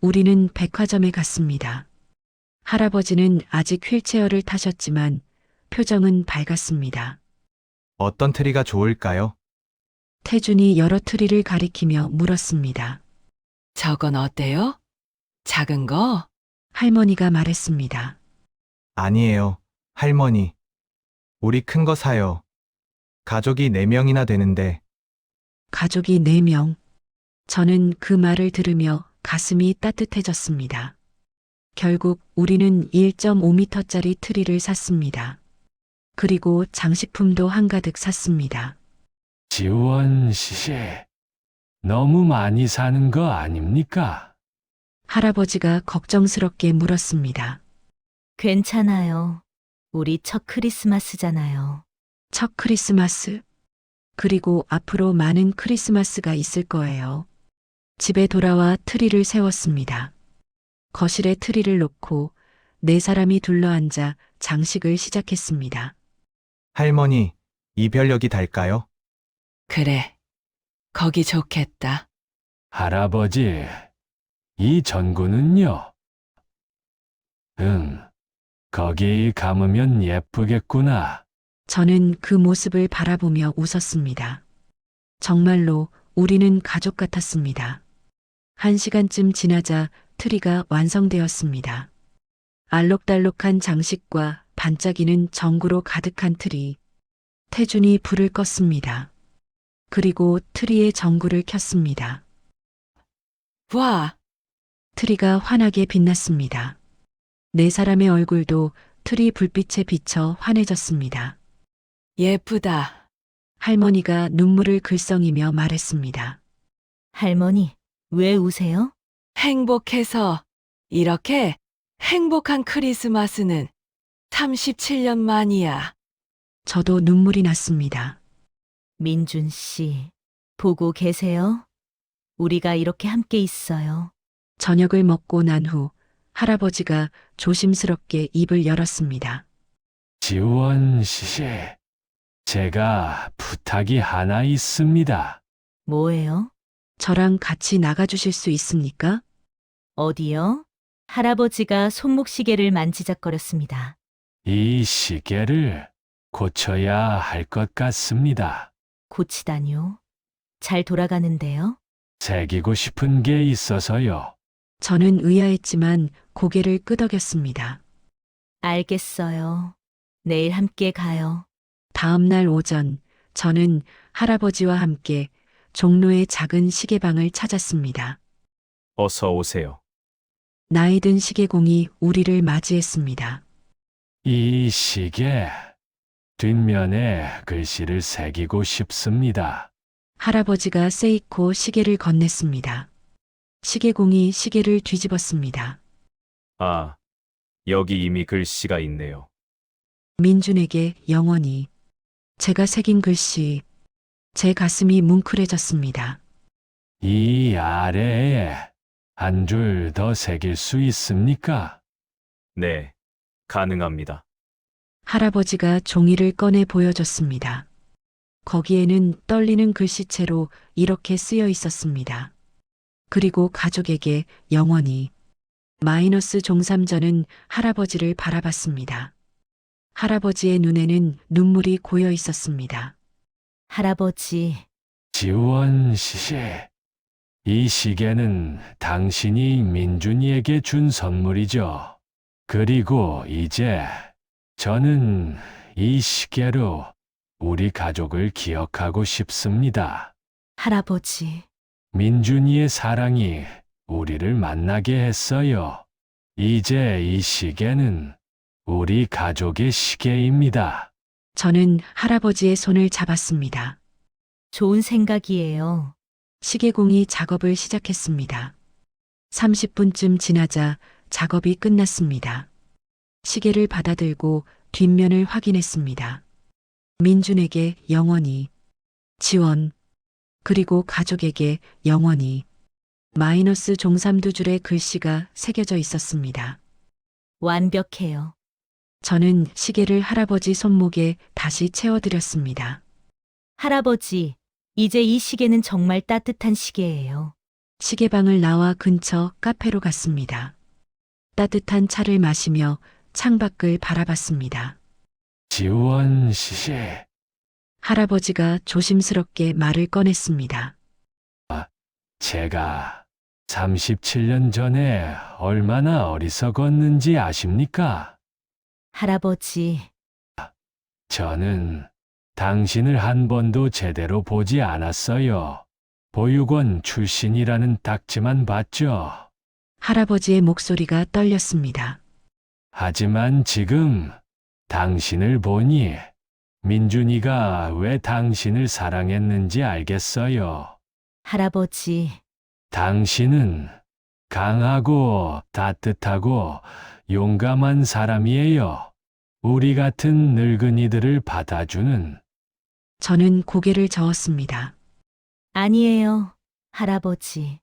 우리는 백화점에 갔습니다. 할아버지는 아직 휠체어를 타셨지만 표정은 밝았습니다. 어떤 트리가 좋을까요? 태준이 여러 트리를 가리키며 물었습니다. 저건 어때요? 작은 거? 할머니가 말했습니다. 아니에요, 할머니. 우리 큰 거 사요. 가족이 4명이나 되는데. 가족이 4명. 저는 그 말을 들으며 가슴이 따뜻해졌습니다. 결국 우리는 1.5m짜리 트리를 샀습니다. 그리고 장식품도 한가득 샀습니다. 지원 씨, 너무 많이 사는 거 아닙니까? 할아버지가 걱정스럽게 물었습니다. 괜찮아요. 우리 첫 크리스마스잖아요. 첫 크리스마스. 그리고 앞으로 많은 크리스마스가 있을 거예요. 집에 돌아와 트리를 세웠습니다. 거실에 트리를 놓고 4사람이 둘러앉아 장식을 시작했습니다. 할머니, 이별역이 달까요? 그래. 거기 좋겠다. 할아버지, 이 전구는요? 거기 감으면 예쁘겠구나. 저는 그 모습을 바라보며 웃었습니다. 정말로 우리는 가족 같았습니다. 1시간쯤 지나자 트리가 완성되었습니다. 알록달록한 장식과 반짝이는 전구로 가득한 트리. 태준이 불을 껐습니다. 그리고 트리에 전구를 켰습니다. 와, 트리가 환하게 빛났습니다. 4사람의 얼굴도 트리 불빛에 비쳐 환해졌습니다. 예쁘다. 할머니가 눈물을 글썽이며 말했습니다. 할머니, 왜 우세요? 행복해서 이렇게 행복한 크리스마스는 37년 만이야. 저도 눈물이 났습니다. 민준 씨, 보고 계세요? 우리가 이렇게 함께 있어요. 저녁을 먹고 난 후 할아버지가 조심스럽게 입을 열었습니다. 지원 씨, 제가 부탁이 하나 있습니다. 뭐예요? 저랑 같이 나가주실 수 있습니까? 어디요? 할아버지가 손목시계를 만지작거렸습니다. 이 시계를 고쳐야 할 것 같습니다. 고치다뇨? 잘 돌아가는데요? 새기고 싶은 게 있어서요. 저는 의아했지만 고개를 끄덕였습니다. 알겠어요. 내일 함께 가요. 다음 날 오전, 저는 할아버지와 함께 종로의 작은 시계방을 찾았습니다. 어서 오세요. 나이 든 시계공이 우리를 맞이했습니다. 이 시계 뒷면에 글씨를 새기고 싶습니다. 할아버지가 세이코 시계를 건넸습니다. 시계공이 시계를 뒤집었습니다. 아, 여기 이미 글씨가 있네요. 민준에게 영원히. 제가 새긴 글씨. 제 가슴이 뭉클해졌습니다. 이 아래에 한 줄 더 새길 수 있습니까? 네, 가능합니다. 할아버지가 종이를 꺼내 보여줬습니다. 거기에는 떨리는 글씨체로 이렇게 쓰여 있었습니다. 그리고 가족에게 영원히. 마이너스 종삼전은 할아버지를 바라봤습니다. 할아버지의 눈에는 눈물이 고여 있었습니다. 할아버지, 지원 씨, 이 시계는 당신이 민준이에게 준 선물이죠. 그리고 이제 저는 이 시계로 우리 가족을 기억하고 싶습니다. 할아버지, 민준이의 사랑이 우리를 만나게 했어요. 이제 이 시계는 우리 가족의 시계입니다. 저는 할아버지의 손을 잡았습니다. 좋은 생각이에요. 시계공이 작업을 시작했습니다. 30분쯤 지나자 작업이 끝났습니다. 시계를 받아들고 뒷면을 확인했습니다. 민준에게 영원히, 지원, 그리고 가족에게 영원히, 마이너스 종삼 두 줄의 글씨가 새겨져 있었습니다. 완벽해요. 저는 시계를 할아버지 손목에 다시 채워드렸습니다. 할아버지, 이제 이 시계는 정말 따뜻한 시계예요. 시계방을 나와 근처 카페로 갔습니다. 따뜻한 차를 마시며 창밖을 바라봤습니다. 지원 씨, 할아버지가 조심스럽게 말을 꺼냈습니다. 제가 37년 전에 얼마나 어리석었는지 아십니까? 할아버지, 저는 당신을 한 번도 제대로 보지 않았어요. 보육원 출신이라는 딱지만 봤죠. 할아버지의 목소리가 떨렸습니다. 하지만 지금 당신을 보니 민준이가 왜 당신을 사랑했는지 알겠어요. 할아버지, 당신은 강하고 따뜻하고 용감한 사람이에요. 우리 같은 늙은이들을 받아주는. 저는 고개를 저었습니다. 아니에요, 할아버지.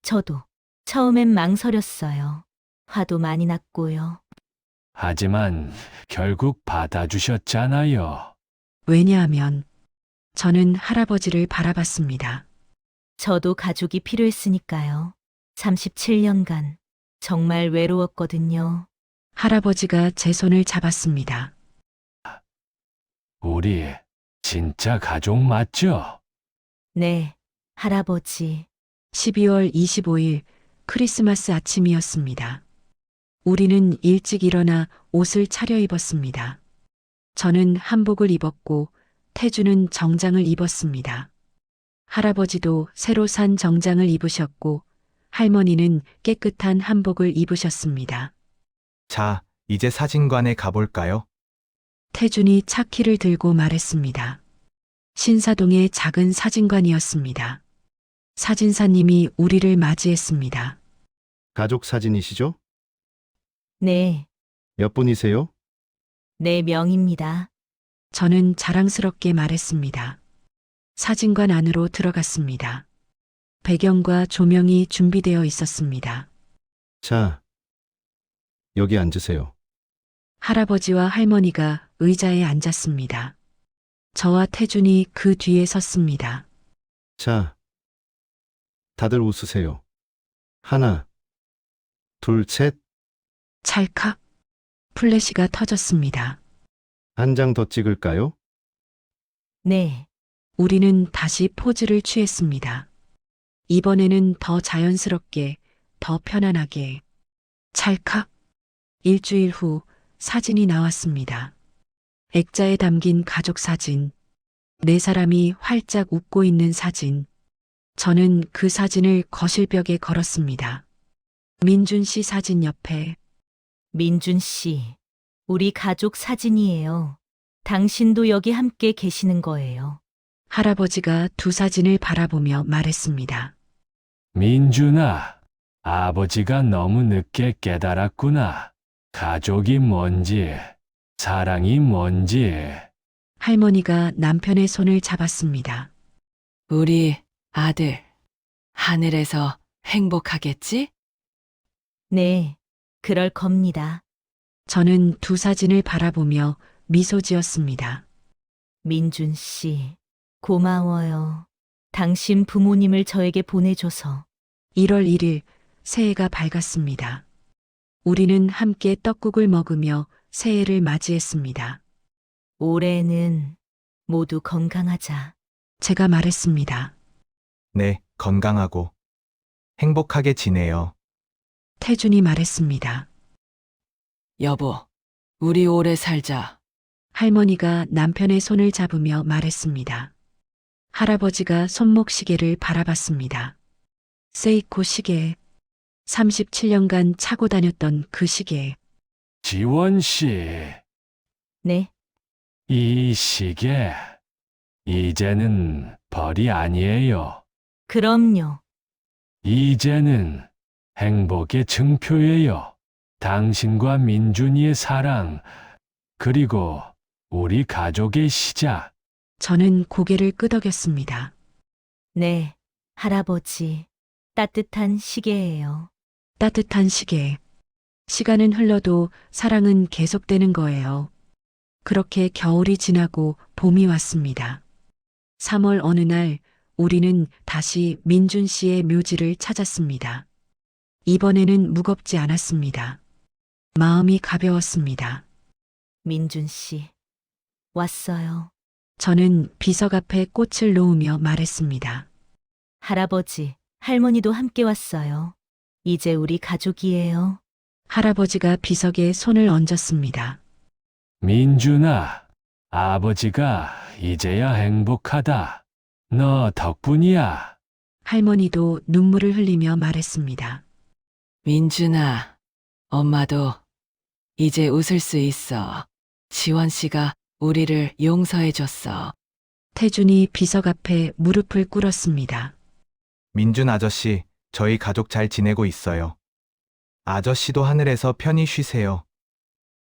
저도 처음엔 망설였어요. 화도 많이 났고요. 하지만 결국 받아주셨잖아요. 왜냐하면 저는 할아버지를 바라봤습니다. 저도 가족이 필요했으니까요. 37년간 정말 외로웠거든요. 할아버지가 제 손을 잡았습니다. 우리 진짜 가족 맞죠? 네, 할아버지. 12월 25일 크리스마스 아침이었습니다. 우리는 일찍 일어나 옷을 차려입었습니다. 저는 한복을 입었고 태주는 정장을 입었습니다. 할아버지도 새로 산 정장을 입으셨고 할머니는 깨끗한 한복을 입으셨습니다. 자, 이제 사진관에 가볼까요? 태준이 차키를 들고 말했습니다. 신사동의 작은 사진관이었습니다. 사진사님이 우리를 맞이했습니다. 가족 사진이시죠? 네, 몇 분이세요? 4명입니다. 저는 자랑스럽게 말했습니다. 사진관 안으로 들어갔습니다. 배경과 조명이 준비되어 있었습니다. 자, 여기 앉으세요. 할아버지와 할머니가 의자에 앉았습니다. 저와 태준이 그 뒤에 섰습니다. 자, 다들 웃으세요. 하나, 둘, 셋, 찰칵 플래시가 터졌습니다. 한 장 더 찍을까요? 네, 우리는 다시 포즈를 취했습니다. 이번에는 더 자연스럽게, 더 편안하게. 찰칵. 일주일 후 사진이 나왔습니다. 액자에 담긴 가족 사진. 4사람이 활짝 웃고 있는 사진. 저는 그 사진을 거실벽에 걸었습니다. 민준 씨 사진 옆에 민준 씨. 우리 가족 사진이에요. 당신도 여기 함께 계시는 거예요. 할아버지가 두 사진을 바라보며 말했습니다. 민준아, 아버지가 너무 늦게 깨달았구나. 가족이 뭔지, 사랑이 뭔지. 할머니가 남편의 손을 잡았습니다. 우리 아들, 하늘에서 행복하겠지? 네, 그럴 겁니다. 저는 두 사진을 바라보며 미소 지었습니다. 민준 씨, 고마워요. 당신 부모님을 저에게 보내줘서. 1월 1일 새해가 밝았습니다. 우리는 함께 떡국을 먹으며 새해를 맞이했습니다. 올해는 모두 건강하자. 제가 말했습니다. 네, 건강하고 행복하게 지내요. 태준이 말했습니다. 여보, 우리 오래 살자. 할머니가 남편의 손을 잡으며 말했습니다. 할아버지가 손목 시계를 바라봤습니다. 세이코 시계. 37년간 차고 다녔던 그 시계. 지원 씨, 네, 이 시계 이제는 벌이 아니에요. 그럼요. 이제는 행복의 증표예요. 당신과 민준이의 사랑, 그리고 우리 가족의 시작. 저는 고개를 끄덕였습니다. 네, 할아버지. 따뜻한 시계예요. 따뜻한 시계. 시간은 흘러도 사랑은 계속되는 거예요. 그렇게 겨울이 지나고 봄이 왔습니다. 3월 어느 날 우리는 다시 민준 씨의 묘지를 찾았습니다. 이번에는 무겁지 않았습니다. 마음이 가벼웠습니다. 민준 씨. 왔어요. 저는 비석 앞에 꽃을 놓으며 말했습니다. 할아버지, 할머니도 함께 왔어요. 이제 우리 가족이에요. 할아버지가 비석에 손을 얹었습니다. 민준아, 아버지가 이제야 행복하다. 너 덕분이야. 할머니도 눈물을 흘리며 말했습니다. 민준아, 엄마도 이제 웃을 수 있어. 지원 씨가 우리를 용서해줬어. 태준이 비석 앞에 무릎을 꿇었습니다. 민준 아저씨, 저희 가족 잘 지내고 있어요. 아저씨도 하늘에서 편히 쉬세요.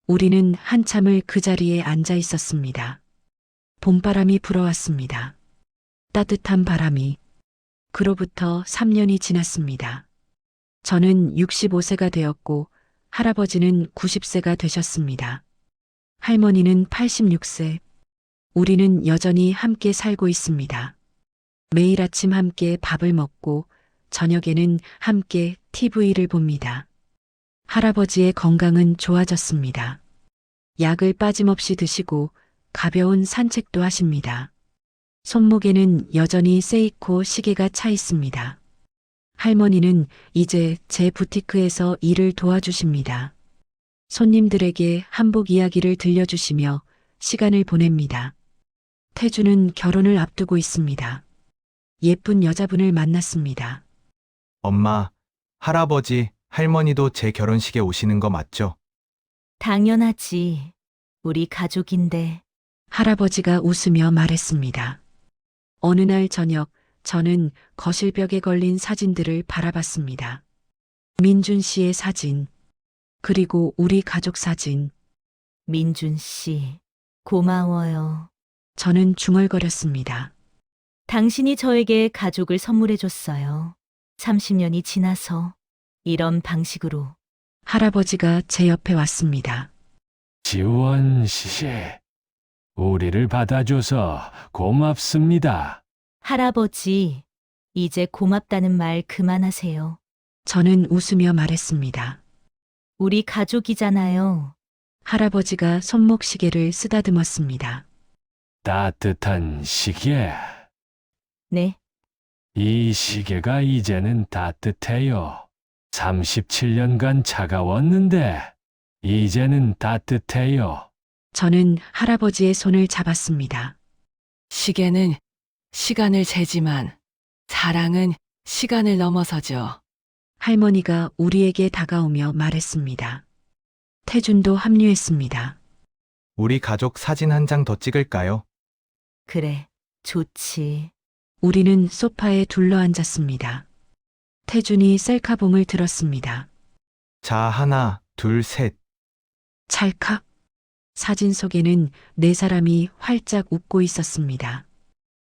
우리는 한참을 그 자리에 앉아 있었습니다. 봄바람이 불어왔습니다. 따뜻한 바람이. 그로부터 3년이 지났습니다. 저는 65세가 되었고 할아버지는 90세가 되셨습니다. 할머니는 86세. 우리는 여전히 함께 살고 있습니다. 매일 아침 함께 밥을 먹고 저녁에는 함께 TV를 봅니다. 할아버지의 건강은 좋아졌습니다. 약을 빠짐없이 드시고 가벼운 산책도 하십니다. 손목에는 여전히 세이코 시계가 차 있습니다. 할머니는 이제 제 부티크에서 일을 도와주십니다. 손님들에게 한복 이야기를 들려주시며 시간을 보냅니다. 태주는 결혼을 앞두고 있습니다. 예쁜 여자분을 만났습니다. 엄마, 할아버지, 할머니도 제 결혼식에 오시는 거 맞죠? 당연하지. 우리 가족인데. 할아버지가 웃으며 말했습니다. 어느 날 저녁 저는 거실벽에 걸린 사진들을 바라봤습니다. 민준 씨의 사진, 그리고 우리 가족 사진. 민준 씨, 고마워요. 저는 중얼거렸습니다. 당신이 저에게 가족을 선물해줬어요. 30년이 지나서 이런 방식으로. 할아버지가 제 옆에 왔습니다. 지원 씨, 우리를 받아줘서 고맙습니다. 할아버지, 이제 고맙다는 말 그만하세요. 저는 웃으며 말했습니다. 우리 가족이잖아요. 할아버지가 손목시계를 쓰다듬었습니다. 따뜻한 시계. 네, 이 시계가 이제는 따뜻해요. 37년간 차가웠는데 이제는 따뜻해요. 저는 할아버지의 손을 잡았습니다. 시계는 시간을 재지만 사랑은 시간을 넘어서죠. 할머니가 우리에게 다가오며 말했습니다. 태준도 합류했습니다. 우리 가족 사진 한 장 더 찍을까요? 그래, 좋지. 우리는 소파에 둘러앉았습니다. 태준이 셀카봉을 들었습니다. 자, 하나, 둘, 셋. 찰칵. 사진 속에는 네 사람이 활짝 웃고 있었습니다.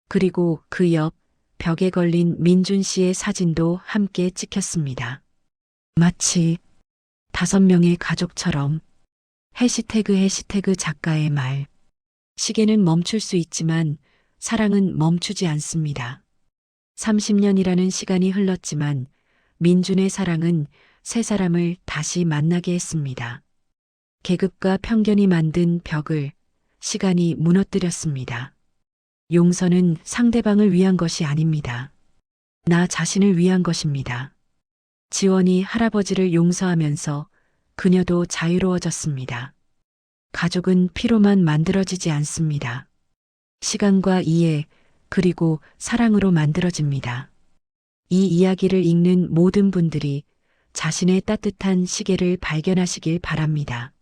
그리고 그 옆 벽에 걸린 민준 씨의 사진도 함께 찍혔습니다. 마치 5명의 가족처럼. 해시태그 작가의 말. 시계는 멈출 수 있지만 사랑은 멈추지 않습니다. 30년이라는 시간이 흘렀지만 민준의 사랑은 세 사람을 다시 만나게 했습니다. 계급과 편견이 만든 벽을 시간이 무너뜨렸습니다. 용서는 상대방을 위한 것이 아닙니다. 나 자신을 위한 것입니다. 지원이 할아버지를 용서하면서 그녀도 자유로워졌습니다. 가족은 피로만 만들어지지 않습니다. 시간과 이해, 그리고 사랑으로 만들어집니다. 이 이야기를 읽는 모든 분들이 자신의 따뜻한 시계를 발견하시길 바랍니다.